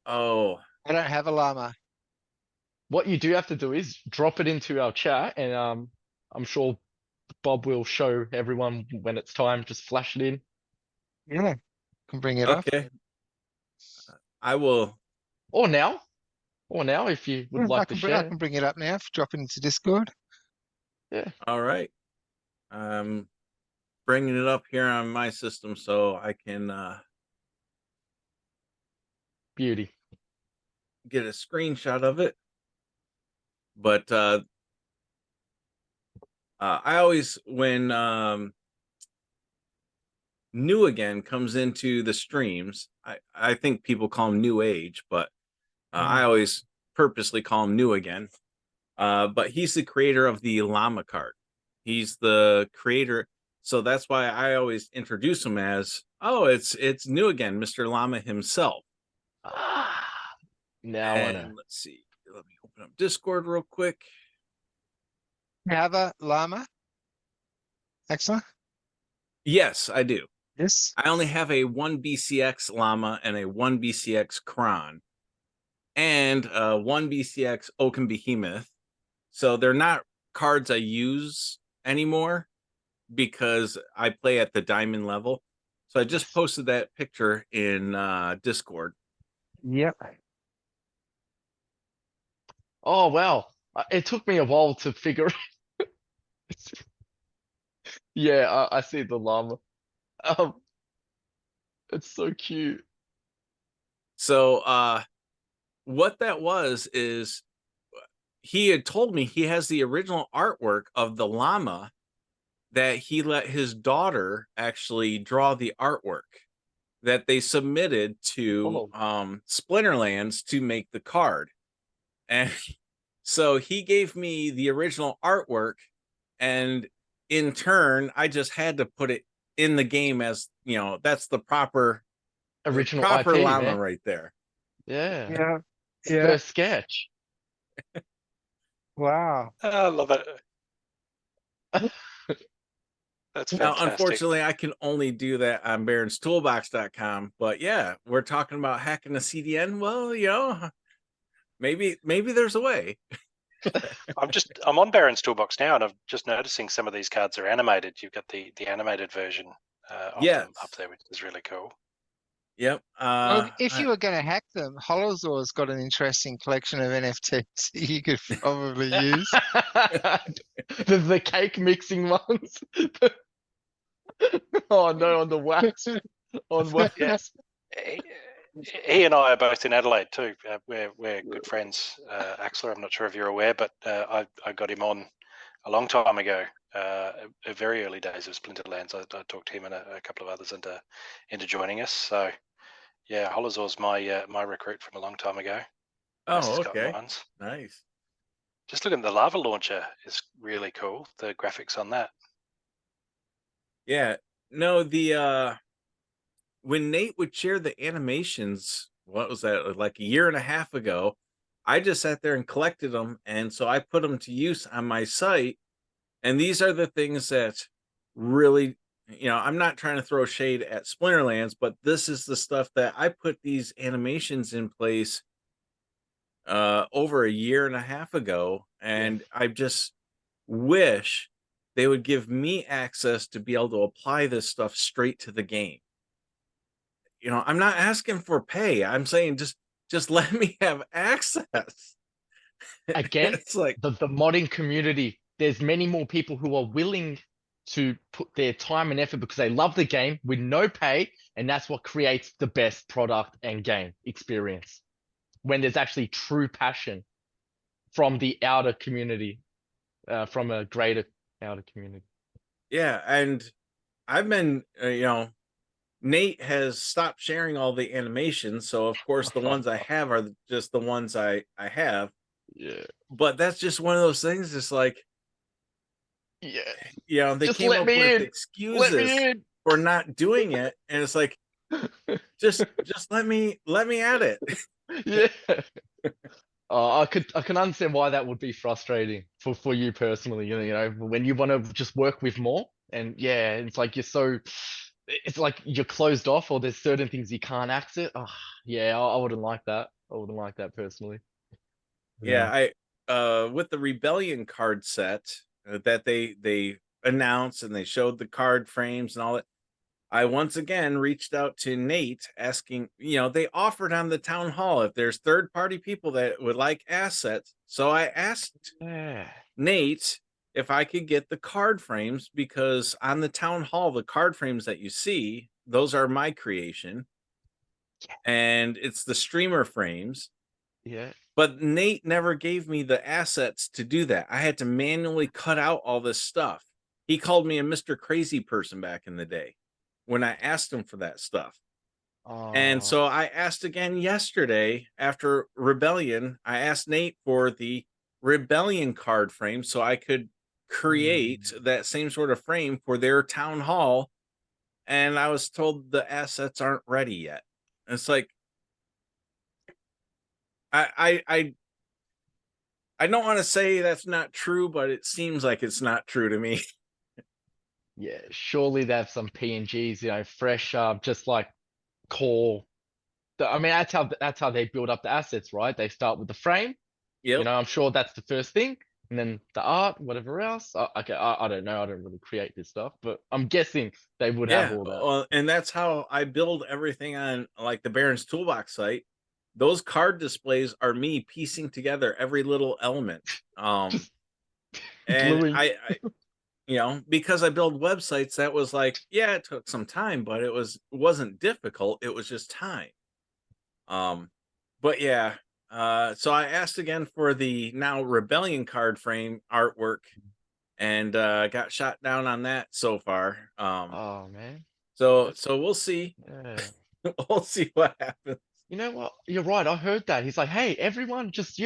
Oh, I don't have a llama. What you do have to do is drop it into our chat, and I'm sure Bob will show everyone when it's time. Just flash it in. Yeah, can bring it up. okay. I will. Or now. Or now, if you Yeah, would like to I share. can bring it up now. Drop it into Discord. Yeah. All right. Bringing it up here on my system so I can Beauty. get a screenshot of it. But I always, when New Again comes into the streams, I think people call him New Age, but I always purposely call him New Again. But he's the creator of the llama card. He's the creator, so that's why I always introduce him as, oh, it's New Again, Mr. Llama himself. Now I know. And let's see, let me open up Discord real quick. You have a llama? Excellent. Yes, I do. Yes. I only have a 1 BCX llama and a 1 BCX cron and 1 BCX Oaken Behemoth. So they're not cards I use anymore because I play at the diamond level. So I just posted that picture in Discord. Yep. Oh wow. It took me a while to figure. Yeah, I see the llama. Um, it's so cute. So what that was is he had told me he has the original artwork of the llama that he let his daughter actually draw the artwork that they submitted to Splinterlands to make the card. And so he gave me the original artwork, and in turn, I just had to put it in the game as, you know, that's the proper Original proper IP, llama man. right there. Yeah. Yeah. Yeah. First sketch. Wow. I love it. That's Now, fantastic. unfortunately, I can only do that on baronstoolbox.com, but yeah, we're talking about hacking the CDN. Well, you know, maybe there's a way. I'm on Baron's Toolbox now, and I'm just noticing some of these cards are animated. You've got the animated version of them up there, which is really cool. Yep. Well, if you were going to hack them, Holozor's got an interesting collection of NFTs you could probably use. The cake mixing ones. Oh no, on the wax. On wax. Yes. He and I are both in Adelaide too. We're good friends. Axler, I'm not sure if you're aware, but I got him on a long time ago, very early days of Splinterlands. I talked to him and a couple of others into joining us. So yeah, Holozor's my recruit from a long time ago. Oh, okay. Nice. Just looking at the lava launcher is really cool. The graphics on that. Yeah. No, the when Nate would share the animations, what was that, like a year and a half ago, I just sat there and collected them, and so I put them to use on my site. And these are the things that really, you know, I'm not trying to throw shade at Splinterlands, but this is the stuff that I put these animations in place over a year and a half ago, and I just wish they would give me access to be able to apply this stuff straight to the game. You know, I'm not asking for pay. I'm saying just let me have access. Again, It's like the modding community, there's many more people who are willing to put their time and effort because they love the game with no pay, and that's what creates the best product and game experience. When there's actually true passion from the outer community, from a greater outer community. yeah, and I've been, you know, Nate has stopped sharing all the animations, so of course the ones I have are just the ones I have. Yeah. But that's just one of those things. It's like, Yeah. they Just came let up me with in. Let excuses me in. for not doing it, and it's like, just let me at it. Yeah. I can understand why that would be frustrating for you personally. When you want to just work with more, and yeah, it's like it's like you're closed off, or there's certain things you can't access. Oh, yeah, I wouldn't like that. I wouldn't like that personally. Yeah, I with the Rebellion card set that they announced, and they showed the card frames and all that. I once again reached out to Nate asking, they offered on the town hall if there's third-party people that would like assets. So I asked Yeah. Nate if I could get the card frames, because on the town hall, the card frames that you see, those are my creation. And it's the streamer frames. Yeah. But Nate never gave me the assets to do that. I had to manually cut out all this stuff. He called me a Mr. Crazy person back in the day when I asked him for that stuff. And Oh. so I asked again yesterday after Rebellion. I asked Nate for the Rebellion card frame so I could create that same sort of frame for their town hall. And I was told the assets aren't ready yet. And it's like, I don't want to say that's not true, but it seems like it's not true to me. Yeah, surely they have some PNGs, fresh, just like core. I mean, that's how they build up the assets, right? They start with the frame. Yep. I'm sure that's the first thing, and then the art, whatever else. Okay, I don't know. I don't really create this stuff, but I'm guessing they would have Yeah. all that. Well, and that's how I build everything on like the Baron's Toolbox site. Those card displays are me piecing together every little element. Just And gluing. because I build websites, that was like, yeah, it took some time, but it wasn't difficult. It was just time. But yeah, so I asked again for the now Rebellion card frame artwork, and got shot down on that so far. Oh man. So we'll see. Yeah. We'll see what happens. You know what? You're right. I heard that. He's like, hey, everyone, just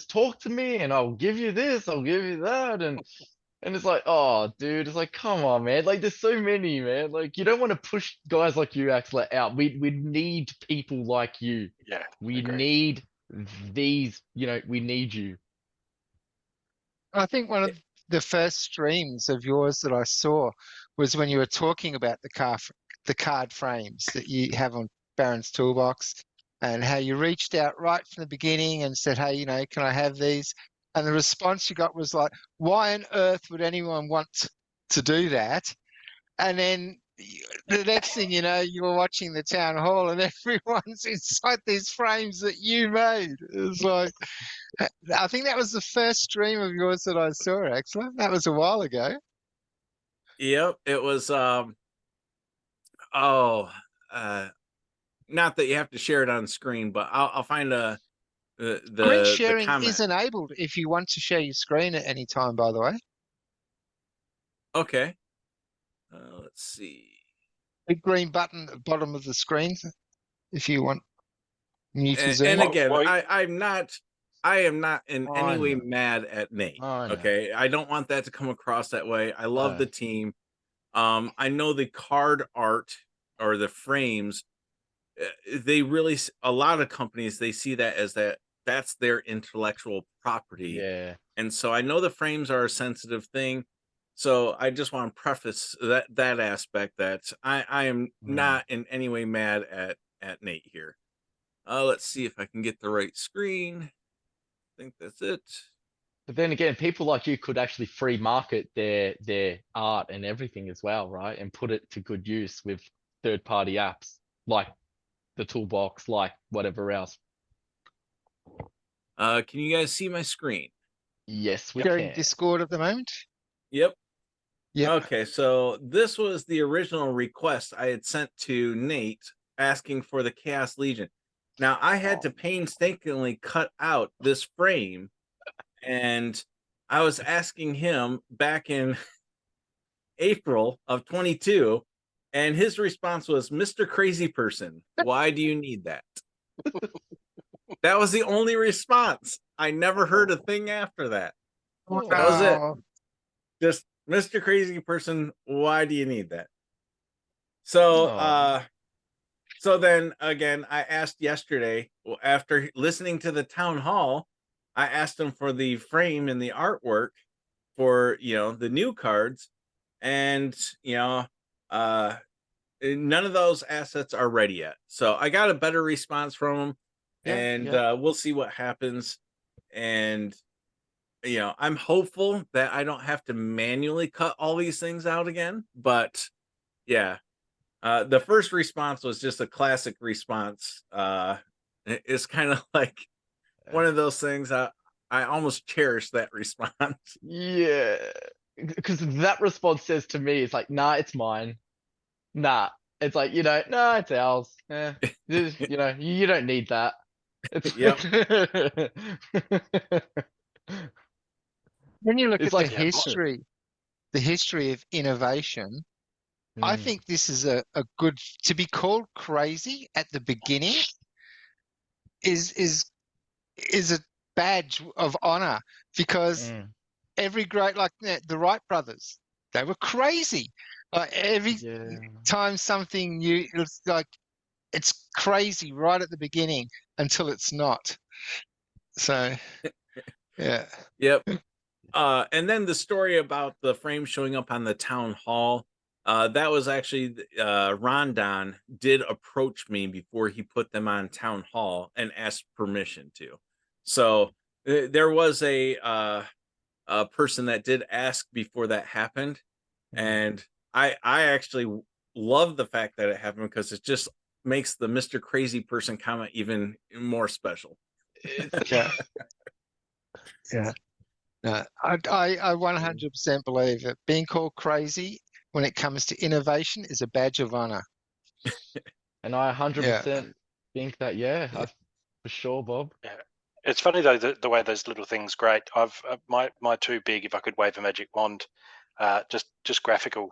talk to me and I'll give you this, I'll give you that. And it's like, oh, dude, it's like, come on, man. Like, there's so many, man. Like, you don't want to push guys like you, Axler, out. We need people like you. Yeah. We agree. need these, we need you. I think one of the first streams of yours that I saw was when you were talking about the card frames that you have on Baron's Toolbox, and how you reached out right from the beginning and said, hey, can I have these? And the response you got was like, why on earth would anyone want to do that? And then the next thing you know, you were watching the town hall and everyone's inside these frames that you made. It was like, I think that was the first stream of yours that I saw, actually. That was a while ago. Yep, it was. Not that you have to share it on screen, but I'll find Screen the sharing comment. is enabled if you want to share your screen at any time, by the way. Okay. Let's see. Big green button at the bottom of the screen if you want you to zoom. And again, Well, I am not in I any way know. mad at Nate. I know. Okay, I don't want that to come across that way. I love the team. I know the card art or the frames. They really, a lot of companies, they see that as that's their intellectual property. Yeah. And so I know the frames are a sensitive thing. So I just want to preface that aspect that I am not in any way mad at Nate here. Let's see if I can get the right screen. I think that's it. But then again, people like you could actually free market their art and everything as well, right? And put it to good use with third-party apps like the Toolbox, like whatever else. Can you guys see my screen? Yes, we You're in can. Discord at the moment? Yep. Yep. Okay, so this was the original request I had sent to Nate asking for the Chaos Legion. Now I had to painstakingly cut out this frame, and I was asking him back in April of 22, And his response was, "Mr. Crazy Person, why do you need that?" That was the only response. I never heard a thing after that. Oh, That was it. Oh, Just, "Mr. Crazy Person, why do you need that?" So, Oh. so then again, I asked yesterday, after listening to the town hall, I asked him for the frame and the artwork for, the new cards, and uh none of those assets are ready yet. So I got a better response from him, Yeah, and yeah. we'll see what happens. And I'm hopeful that I don't have to manually cut all these things out again. But yeah, the first response was just a classic response. It's kind of like one of those things. I almost cherish that response. Yeah. Because that response says to me, it's like, nah, it's mine. Nah. It's like, nah, it's ours. You don't need that. It's Yep. when you look it's at the like, history of innovation, I Mm, think this is a good to be called crazy at the beginning is is a badge of honor because mm, every great like the Wright brothers, they were crazy. Like every yeah. time something new, it's like it's crazy right at the beginning until it's not. So yeah. Yep. And then the story about the frame showing up on the town hall, that was actually Rondon did approach me before he put them on town hall and asked permission to. So there was a person that did ask before that happened, and I actually love the fact that it happened because it just makes the Mr. Crazy Person comment even more special. Yeah. Yeah. No, I 100% believe that being called crazy when it comes to innovation is a badge of honor. And I Yeah. 100% think that, yeah, Yeah. for sure, Bob. Yeah. It's funny though the way those little things great. I've my two big, if I could wave a magic wand, just graphical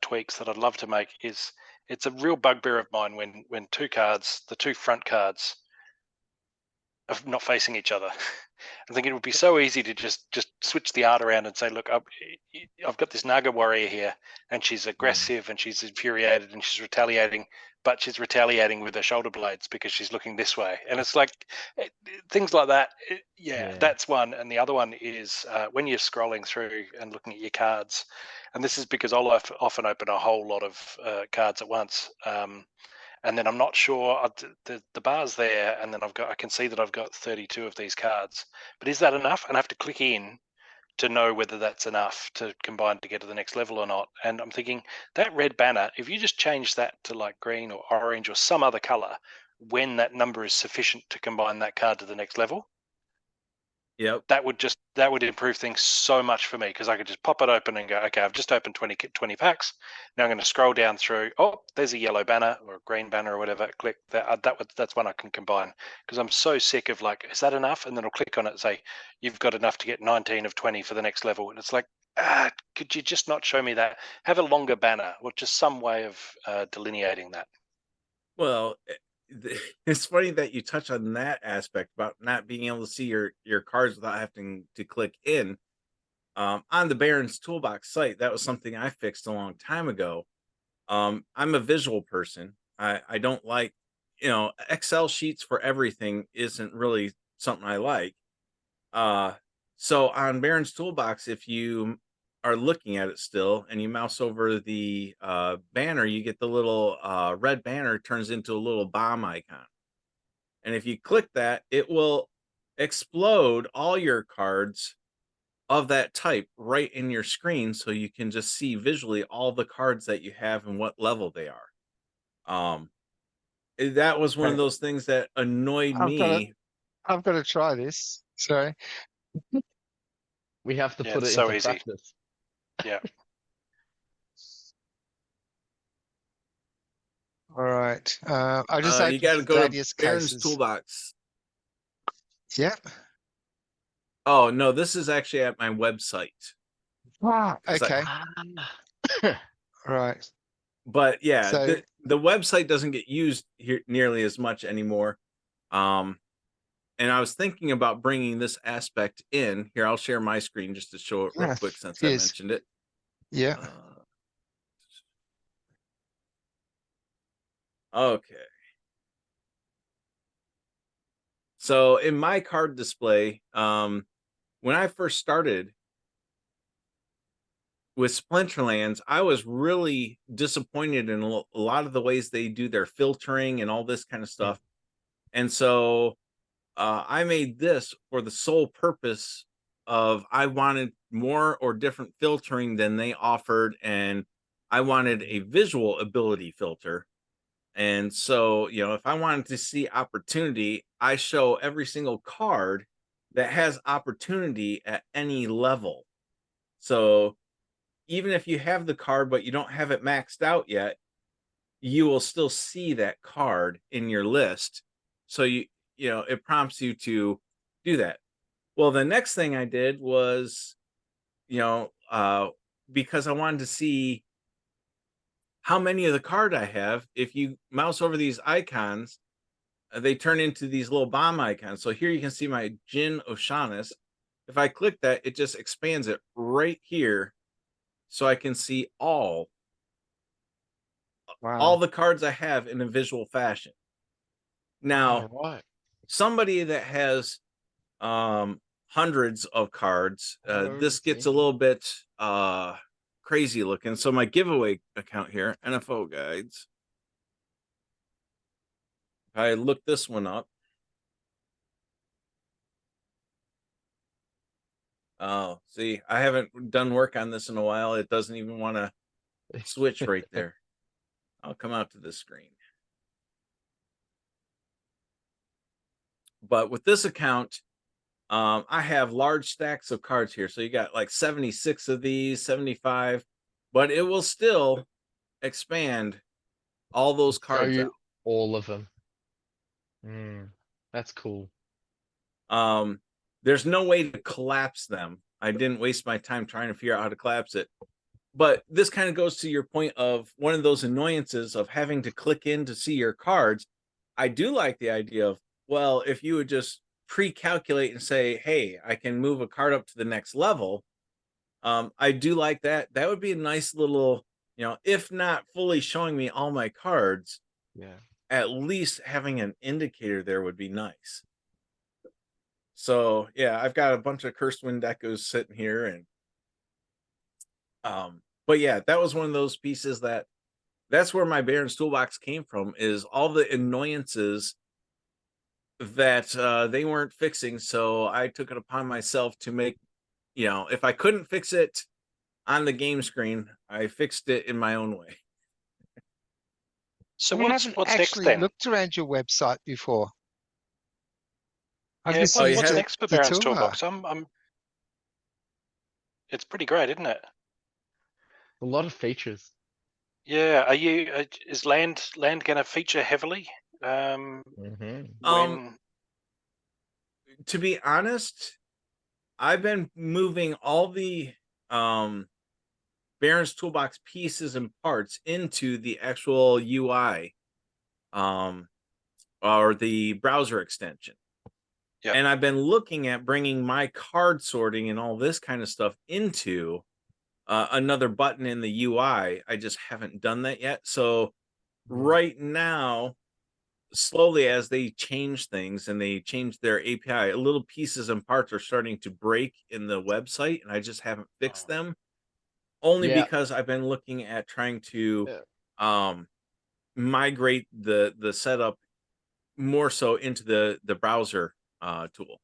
tweaks that I'd love to make is it's a real bugbear of mine when the two front cards of not facing each other. I think it would be so easy to just switch the art around and say, look, I've got this Naga warrior here, and she's aggressive and she's infuriated and she's retaliating, but she's retaliating with her shoulder blades because she's looking this way. And it's like things like that. Yeah, Yeah. that's one. And the other one is when you're scrolling through and looking at your cards, and this is because I'll often open a whole lot of cards at once. And then I'm not sure the bar's there, and then I can see that I've got 32 of these cards. But is that enough? And I have to click in to know whether that's enough to combine to get to the next level or not. And I'm thinking that red banner, if you just change that to like green or orange or some other color, when that number is sufficient to combine that card to the next level, Yep. that would improve things so much for me because I could just pop it open and go, okay, I've just opened 20 packs. Now I'm going to scroll down through. Oh, there's a yellow banner or a green banner or whatever. Click that. That's one I can combine because I'm so sick of like, is that enough? And then I'll click on it and say, you've got enough to get 19 of 20 for the next level. And it's like, could you just not show me that? Have a longer banner or just some way of delineating that. Well, it's funny that you touch on that aspect about not being able to see your cards without having to click in. On the Baron's Toolbox site, that was something I fixed a long time ago. I'm a visual person. I don't like, Excel sheets for everything isn't really something I like. So on Baron's Toolbox, if you are looking at it still and you mouse over the banner, you get the little red banner turns into a little bomb icon. And if you click that, it will explode all your cards of that type right in your screen so you can just see visually all the cards that you have and what level they are. That was one of Okay. those things that annoyed I've got to me. I've got to try this. So We have to Yeah, put it's it so into easy. practice. Yeah. all right. I just You opened got to some go to Gladius Baron's cases. Toolbox. Yep. Oh no, this is actually at my website. Ah, 'Cause okay. Ah. Right. But yeah, So the website doesn't get used here nearly as much anymore. And I was thinking about bringing this aspect in. Here, I'll share my screen just to show it real quick since I yes, mentioned it. yeah. Okay. So in my card display, when I first started with Splinterlands, I was really disappointed in a lot of the ways they do their filtering and all this kind of stuff. And so I made this for the sole purpose of I wanted more or different filtering than they offered, and I wanted a visual ability filter. And so, if I wanted to see opportunity, I show every single card that has opportunity at any level. So even if you have the card, but you don't have it maxed out yet, you will still see that card in your list. So it prompts you to do that. Well, the next thing I did was, because I wanted to see how many of the card I have. If you mouse over these icons, they turn into these little bomb icons. So here you can see my Jin Oshanis. If I click that, it just expands it right here, so I can see all Wow. the cards I have in a visual fashion. Now, Right. somebody that has hundreds of cards, this gets a little bit crazy looking. So my giveaway account here, NFO guides. If I look this one up. Oh, see, I haven't done work on this in a while. It doesn't even want to switch right there. I'll come out to this screen. But with this account, I have large stacks of cards here. So you got like 76 of these, 75, but it will still expand all those Show cards you out. all of them. That's cool. There's no way to collapse them. I didn't waste my time trying to figure out how to collapse it. But this kind of goes to your point of one of those annoyances of having to click in to see your cards. I do like the idea of, well, if you would just pre-calculate and say, hey, I can move a card up to the next level. I do like that. That would be a nice little, if not fully showing me all my cards, at least having an indicator there would be nice. So yeah, I've got a bunch of Cursed Wind Echoes sitting here, and but yeah, that was one of those pieces that's where my Baron's Toolbox came from, is all the annoyances that they weren't fixing. So I took it upon myself to make, if I couldn't fix it on the game screen, I fixed it in my own way. So We what's haven't next actually then? looked around your website before. I Yeah, just Oh, you what's have- next for the Baron's toolbar. Toolbox? It's pretty great, isn't it? A lot of features. Yeah. Is land going to feature heavily? When To be honest, I've been moving all the Baron's Toolbox pieces and parts into the actual UI, or the browser extension. Yep. And I've been looking at bringing my card sorting and all this kind of stuff into another button in the UI. I just haven't done that yet. So right now, slowly as they change things and they change their API, little pieces and parts are starting to break in the website, and I just haven't fixed them. Only because I've been looking at trying to migrate the setup more so into the browser tool.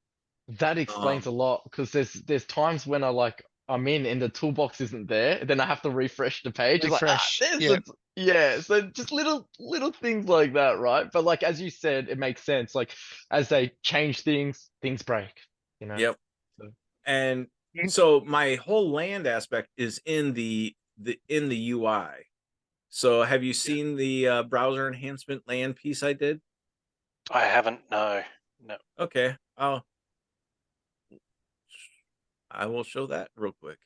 That explains a lot, because there's times when I'm in and the toolbox isn't there, then I have to refresh the page. Refresh, It's like, yeah. yeah. So just little things like that, right? But like as you said, it makes sense. Like as they change things break. Yep. So. And so my whole land aspect is in the UI. So have you seen the browser enhancement land piece I did? I haven't. No. Okay. I will show that real quick.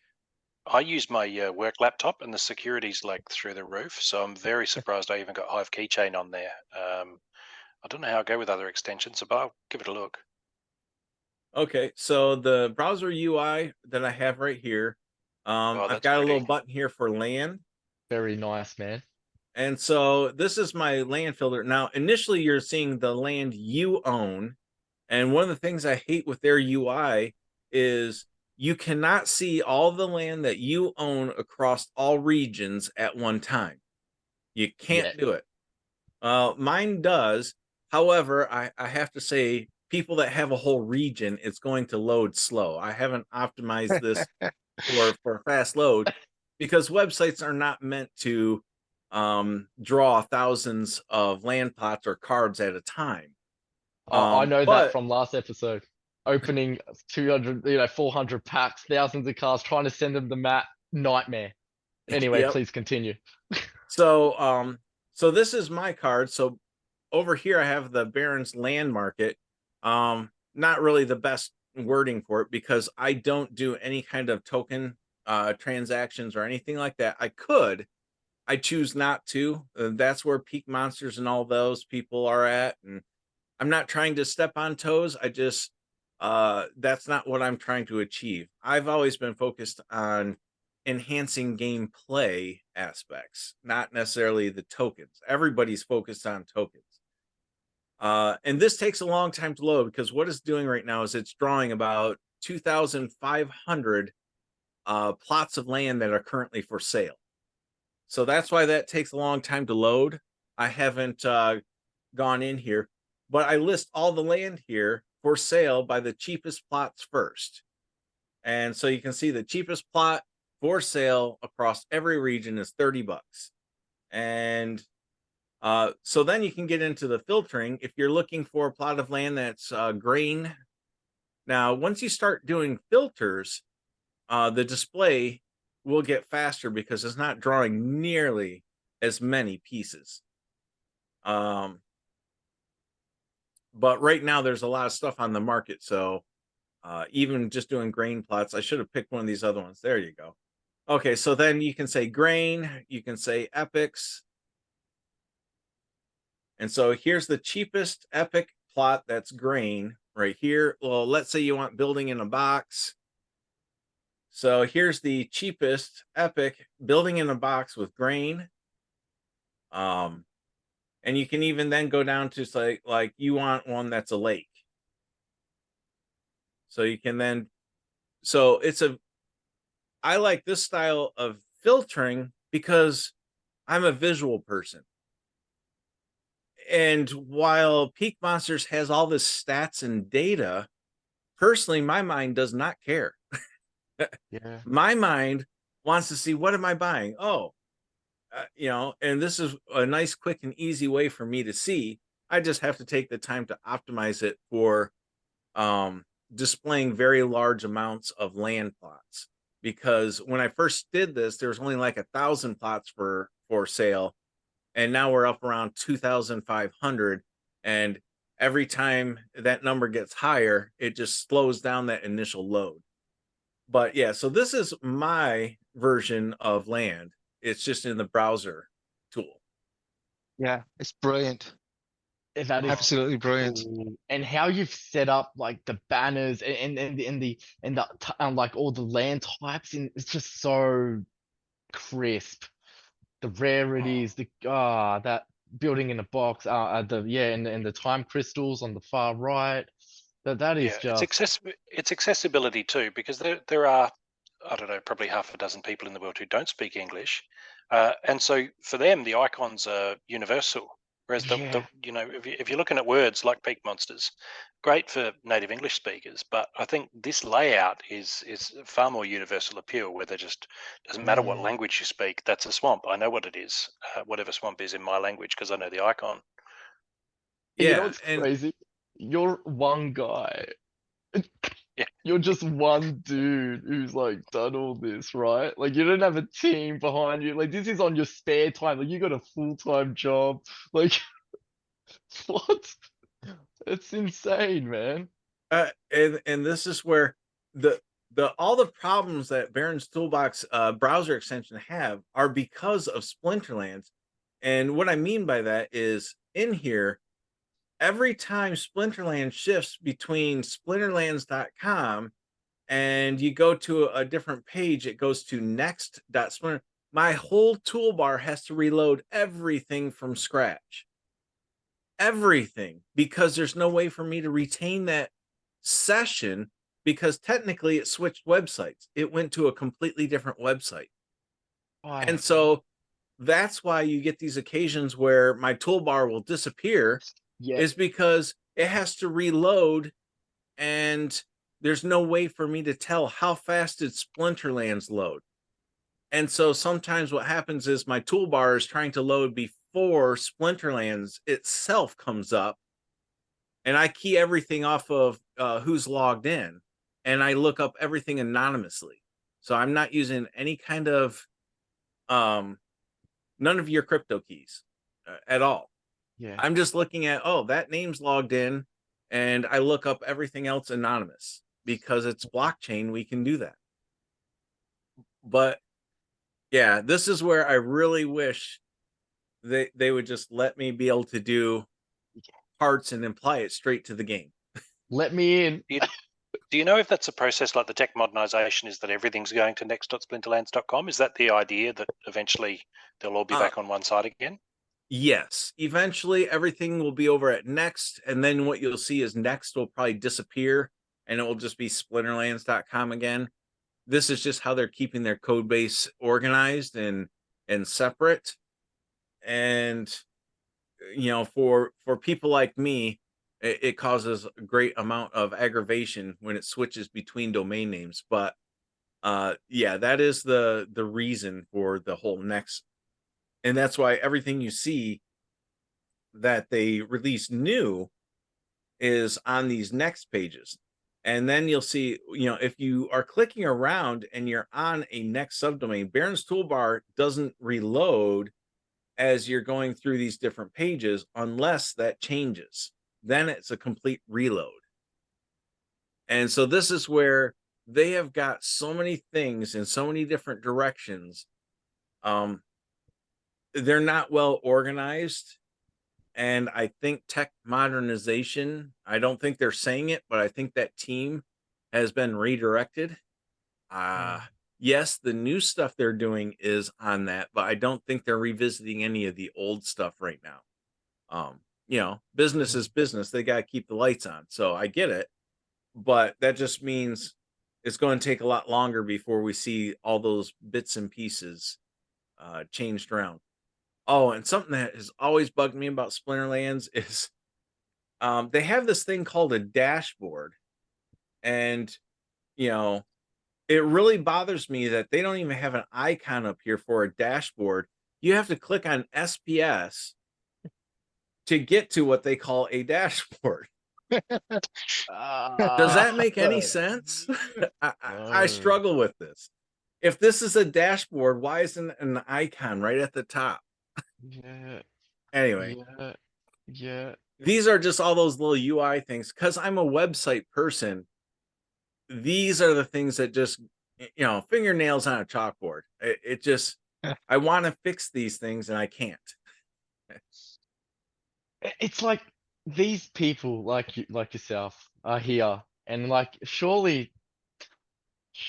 I use my work laptop, and the security's like through the roof. So I'm very surprised I even got Hive Keychain on there. I don't know how I go with other extensions, but I'll give it a look. Okay, so the browser UI that I have right here, Oh, I've that's got a pretty. little button here for LAN. Very nice, man. And so this is my land filter. Now, initially you're seeing the land you own. And one of the things I hate with their UI is you cannot see all the land that you own across all regions at one time. You can't do it. Mine does. However, I have to say, people that have a whole region, it's going to load slow. I haven't optimized this for fast load because websites are not meant to draw thousands of land plots or cards at a time. I know that But from last episode. Opening 200, 400 packs, thousands of cards, trying to send them the map. Nightmare. Anyway, yep. please continue. So so this is my card. So over here I have the Baron's Land Market. Not really the best wording for it because I don't do any kind of token transactions or anything like that. I choose not to. That's where Peak Monsters and all those people are at, and I'm not trying to step on toes. I just that's not what I'm trying to achieve. I've always been focused on enhancing gameplay aspects, not necessarily the tokens. Everybody's focused on tokens. And this takes a long time to load because what it's doing right now is it's drawing about 2,500 plots of land that are currently for sale. So that's why that takes a long time to load. I haven't gone in here, but I list all the land here for sale by the cheapest plots first. And so you can see the cheapest plot for sale across every region is 30 bucks. And so then you can get into the filtering if you're looking for a plot of land that's grain. Now, once you start doing filters, the display will get faster because it's not drawing nearly as many pieces. But right now there's a lot of stuff on the market. So even just doing grain plots, I should have picked one of these other ones. There you go. Okay, so then you can say grain, you can say epics. And so here's the cheapest epic plot that's grain right here. Well, let's say you want building in a box. So here's the cheapest epic building in a box with grain. And you can even then go down to say like you want one that's a lake. So you can then, so I like this style of filtering because I'm a visual person. And while Peak Monsters has all this stats and data, personally, my mind does not care. Yeah. My mind wants to see, what am I buying? Oh, and this is a nice, quick, and easy way for me to see. I just have to take the time to optimize it for displaying very large amounts of land plots. Because when I first did this, there was only like 1,000 plots for sale. And now we're up around 2,500. And every time that number gets higher, it just slows down that initial load. But yeah, so this is my version of land. It's just in the browser tool. Yeah, it's brilliant. That is Absolutely brilliant. cool. And how you've set up like the banners and like all the land types, and it's just so crisp. The rarities, that building in a box, and the time crystals on the far right. That is Yeah, just it's accessibility too, because there are, I don't know, probably half a dozen people in the world who don't speak English, and so for them the icons are universal. Whereas yeah. if you're looking at words like peak monsters, great for native English speakers, but I think this layout is far more universal appeal, where there just doesn't matter what language you speak. That's a swamp. I know what it is, whatever swamp is in my language, because I know the icon. You know Yeah, what's and crazy? You're one guy. Yeah. You're just one dude who's like done all this, right? Like you don't have a team behind you. Like this is on your spare time. Like you got a full-time job. Like what? It's insane, man. and this is where all the problems that Baron's Toolbox browser extension have are because of Splinterlands. And what I mean by that is in here, every time Splinterlands shifts between splinterlands.com and you go to a different page, it goes to next.splinter. My whole toolbar has to reload everything from scratch. Everything, because there's no way for me to retain that session, because technically it switched websites. It went to a completely different website. And so that's why you get these occasions where my toolbar will disappear, is because it has to reload, and there's no way for me to tell how fast did Splinterlands load. And so sometimes what happens is my toolbar is trying to load before Splinterlands itself comes up, and I key everything off of who's logged in, and I look up everything anonymously. So I'm not using any kind of none of your crypto keys at all. Yeah. I'm just looking at, oh, that name's logged in, and I look up everything else anonymous. Because it's blockchain, we can do that. But yeah, this is where I really wish they would just let me be able to do parts and apply it straight to the game. Let me in. Do you know if that's a process like the tech modernization is that everything's going to next.splinterlands.com? Is that the idea that eventually they'll all be back on one side again? Yes, eventually everything will be over at Next, and then what you'll see is Next will probably disappear, and it will just be splinterlands.com again. This is just how they're keeping their code base organized and separate. And you know, for people like me, it causes a great amount of aggravation when it switches between domain names. But yeah, that is the reason for the whole Next. And that's why everything you see that they release new is on these Next pages. And then you'll see, you know, if you are clicking around and you're on a Next subdomain, Baron's Toolbar doesn't reload as you're going through these different pages unless that changes. Then it's a complete reload. And so this is where they have got so many things in so many different directions. They're not well organized. And I think tech modernization, I don't think they're saying it, but I think that team has been redirected. Yes, the new stuff they're doing is on that, but I don't think they're revisiting any of the old stuff right now. You know, business is business. They got to keep the lights on. So I get it, but that just means it's going to take a lot longer before we see all those bits and pieces changed around. Oh, and something that has always bugged me about Splinterlands is they have this thing called a dashboard. And, you know, it really bothers me that they don't even have an icon up here for a dashboard. You have to click on SPS to get to what they call a dashboard. Does that make any sense? I struggle with this. If this is a dashboard, why isn't an icon right at the top? Yeah. Anyway. Yeah. These are just all those little UI things. Because I'm a website person, these are the things that just, you know, fingernails on a chalkboard. It just, I want to fix these things and I can't. It's like these people like yourself are here, and like surely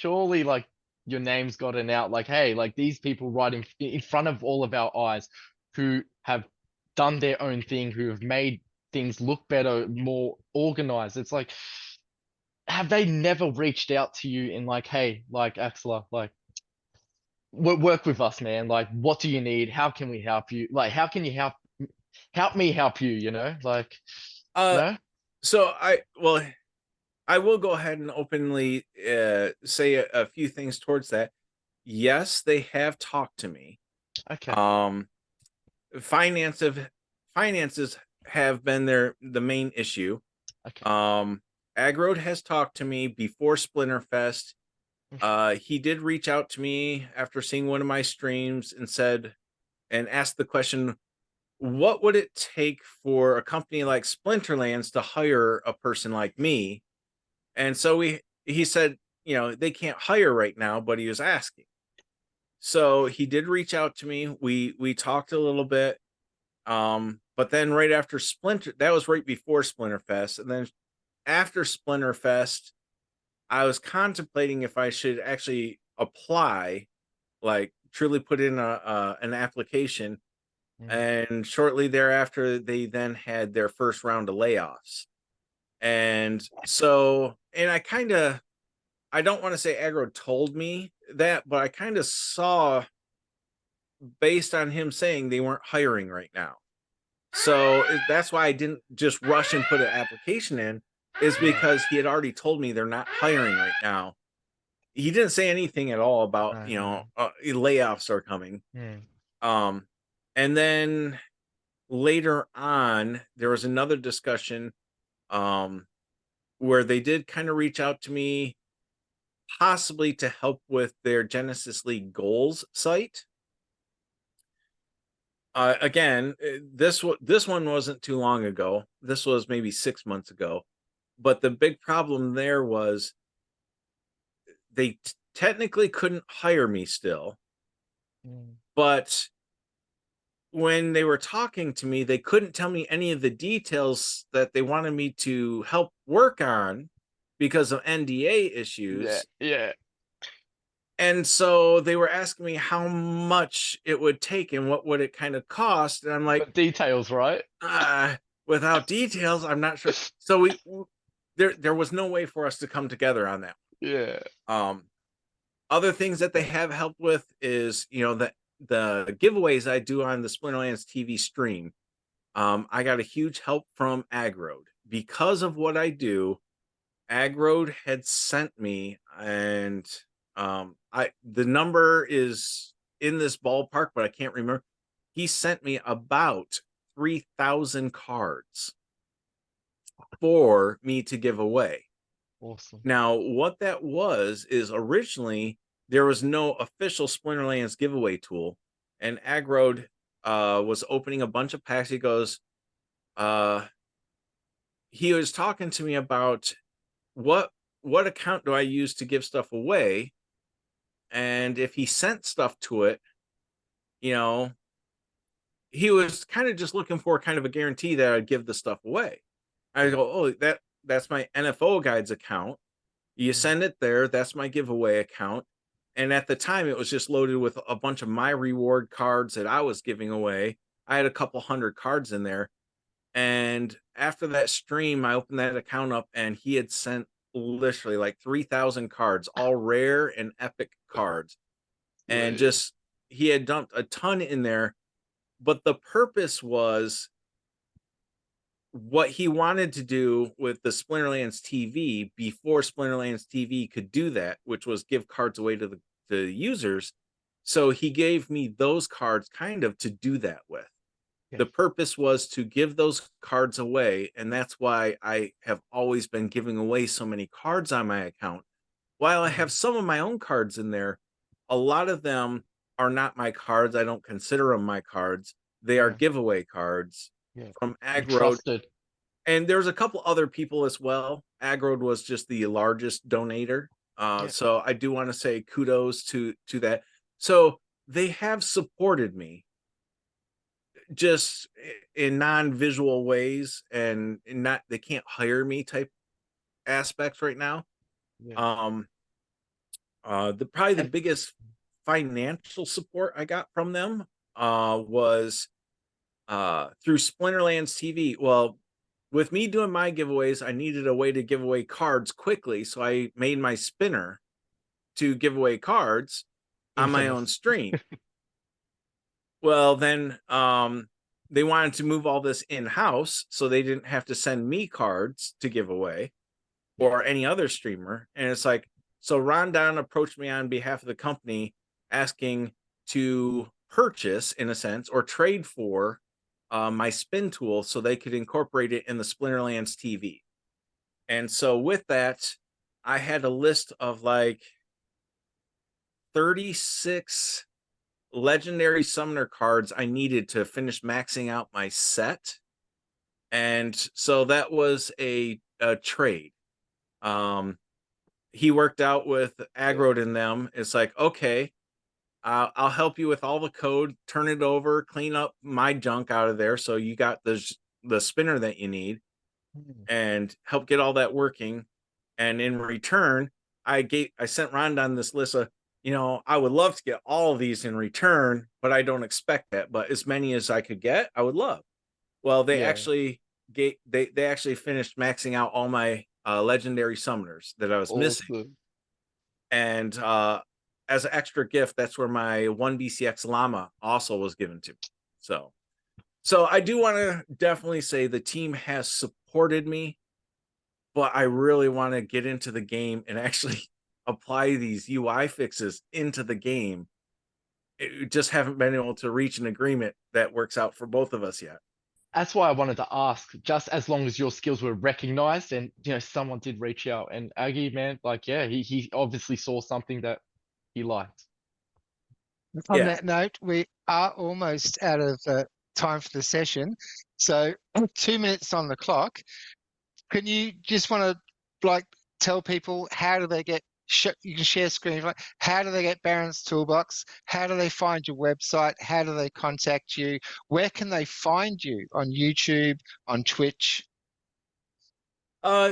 like your name's gotten out, like, hey, like these people right in front of all of our eyes who have done their own thing, who have made things look better, more organized. It's like, have they never reached out to you in like, hey, like Axela, like work with us, man. Like, what do you need? How can we help you? Like, how can you help me help you, you know? Like, no? So I will go ahead and openly say a few things towards that. Yes, they have talked to me. Okay. Finances have been the main issue. Okay. Agrode has talked to me before Splinterfest. He did reach out to me after seeing one of my streams and asked the question, what would it take for a company like Splinterlands to hire a person like me? And so he said, they can't hire right now, but he was asking. So he did reach out to me. We talked a little bit. But then right after that was right before Splinterfest. And then after Splinterfest, I was contemplating if I should actually apply, like truly put in an application. And shortly thereafter, they then had their first round of layoffs. And so, and I don't want to say Aggro told me that, but I kind of saw based on him saying they weren't hiring right now. So that's why I didn't just rush and put an application in, is because he had already told me they're not hiring right now. He didn't say anything at all about, layoffs are coming. And then later on, there was another discussion where they did kind of reach out to me, possibly to help with their Genesis League goals site. Again, this one wasn't too long ago. This was maybe 6 months ago. But the big problem there was they technically couldn't hire me still. But when they were talking to me, they couldn't tell me any of the details that they wanted me to help work on because of NDA issues. Yeah. And so they were asking me how much it would take and what would it kind of cost. And I'm like, But details, right? without details, I'm not sure. So there was no way for us to come together on that. Yeah. Other things that they have helped with is, the giveaways I do on the Splinterlands TV stream. I got a huge help from Agrode. Because of what I do, Agrode had sent me, and the number is in this ballpark, but I can't remember. He sent me about 3,000 cards for me to give away. Awesome. Now, what that was is originally there was no official Splinterlands giveaway tool, and Agrode was opening a bunch of packs. He goes, he was talking to me about what account do I use to give stuff away, and if he sent stuff to it, he was kind of just looking for kind of a guarantee that I'd give the stuff away. I go, oh, that's my NFO Guides account. You send it there. That's my giveaway account. And at the time, it was just loaded with a bunch of my reward cards that I was giving away. I had a couple hundred cards in there. And after that stream, I opened that account up, and he had sent literally like 3,000 cards, all rare and epic cards. And just, he had dumped a ton in there. But the purpose was what he wanted to do with the Splinterlands TV before Splinterlands TV could do that, which was give cards away to the users. So he gave me those cards kind of to do that with. The purpose was to give those cards away, and that's why I have always been giving away so many cards on my account. While I have some of my own cards in there, a lot of them are not my cards. I don't consider them my cards. They are giveaway cards from Agrode. And there's a couple other people as well. Agrode was just the largest donator. So I do want to say kudos to that. So they have supported me just in non-visual ways, and not, they can't hire me type aspects right now. Probably the biggest financial support I got from them was through Splinterlands TV. Well, with me doing my giveaways, I needed a way to give away cards quickly, so I made my spinner to give away cards on my own stream. Well, then they wanted to move all this in-house, so they didn't have to send me cards to give away or any other streamer. And it's like, so Rondon approached me on behalf of the company asking to purchase, in a sense, or trade for my spin tool so they could incorporate it in the Splinterlands TV. And so with that, I had a list of like 36 legendary summoner cards I needed to finish maxing out my set. And so that was a trade. he worked out with Aggroed and them. It's like, okay, I'll help you with all the code, turn it over, clean up my junk out of there, so you got the spinner that you need, and help get all that working. And in return, I sent Rondon this list of, I would love to get all of these in return, but I don't expect that. But as many as I could get, I would love. Well, they Yeah. actually they actually finished maxing out all my legendary summoners that I was missing. Awesome. And as an extra gift, that's where my 1 BCX llama also was given to me. So I do want to definitely say the team has supported me, but I really want to get into the game and actually apply these UI fixes into the game. Just haven't been able to reach an agreement that works out for both of us yet. That's why I wanted to ask, just as long as your skills were recognized and someone did reach out, and Aggie, man, like, yeah, he obviously saw something that he liked. On that note, we are almost out of time for the session. So 2 minutes on the clock. Can you just want to tell people how do they get, you can share screen, how do they get Baron's Toolbox? How do they find your website? How do they contact you? Where can they find you? On YouTube, on Twitch?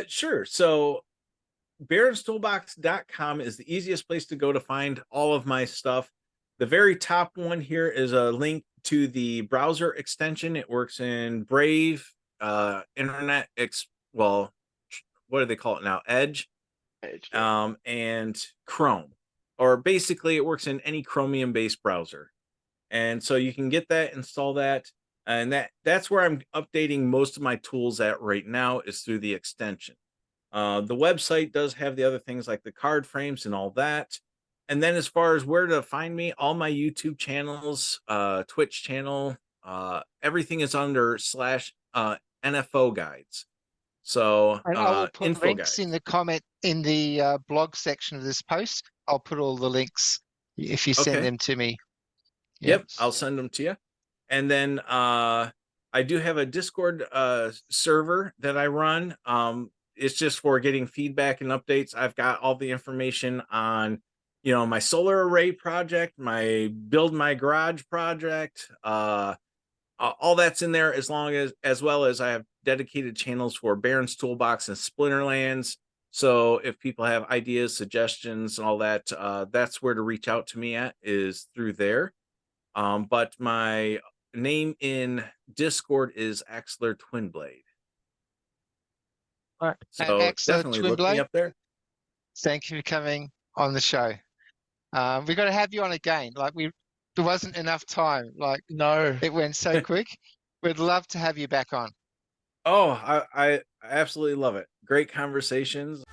Sure. So baronstoolbox.com is the easiest place to go to find all of my stuff. The very top one here is a link to the browser extension. It works in Brave, Internet, what do they call it now? Edge, and Chrome. Or basically, it works in any Chromium-based browser. And so you can get that, install that, and that's where I'm updating most of my tools at right now, is through the extension. The website does have the other things like the card frames and all that. And then as far as where to find me, all my YouTube channels, Twitch channel, everything is under /NFO guides. So And I will put info links guides. in the comment in the blog section of this post. I'll put all the links if you send them to me. Yep, I'll send them to you. And then I do have a Discord server that I run. It's just for getting feedback and updates. I've got all the information on, my solar array project, my build my garage project, all that's in there, as well as I have dedicated channels for Baron's Toolbox and Splinterlands. So if people have ideas, suggestions, and all that, that's where to reach out to me at, is through there. But my name in Discord is Axler Twinblade. All right. So Axler definitely look me up there. Thank you for coming on the show. We've got to have you on again. There wasn't enough time. No, It went so quick. We'd love to have you back on. Oh, I absolutely love it. Great conversations.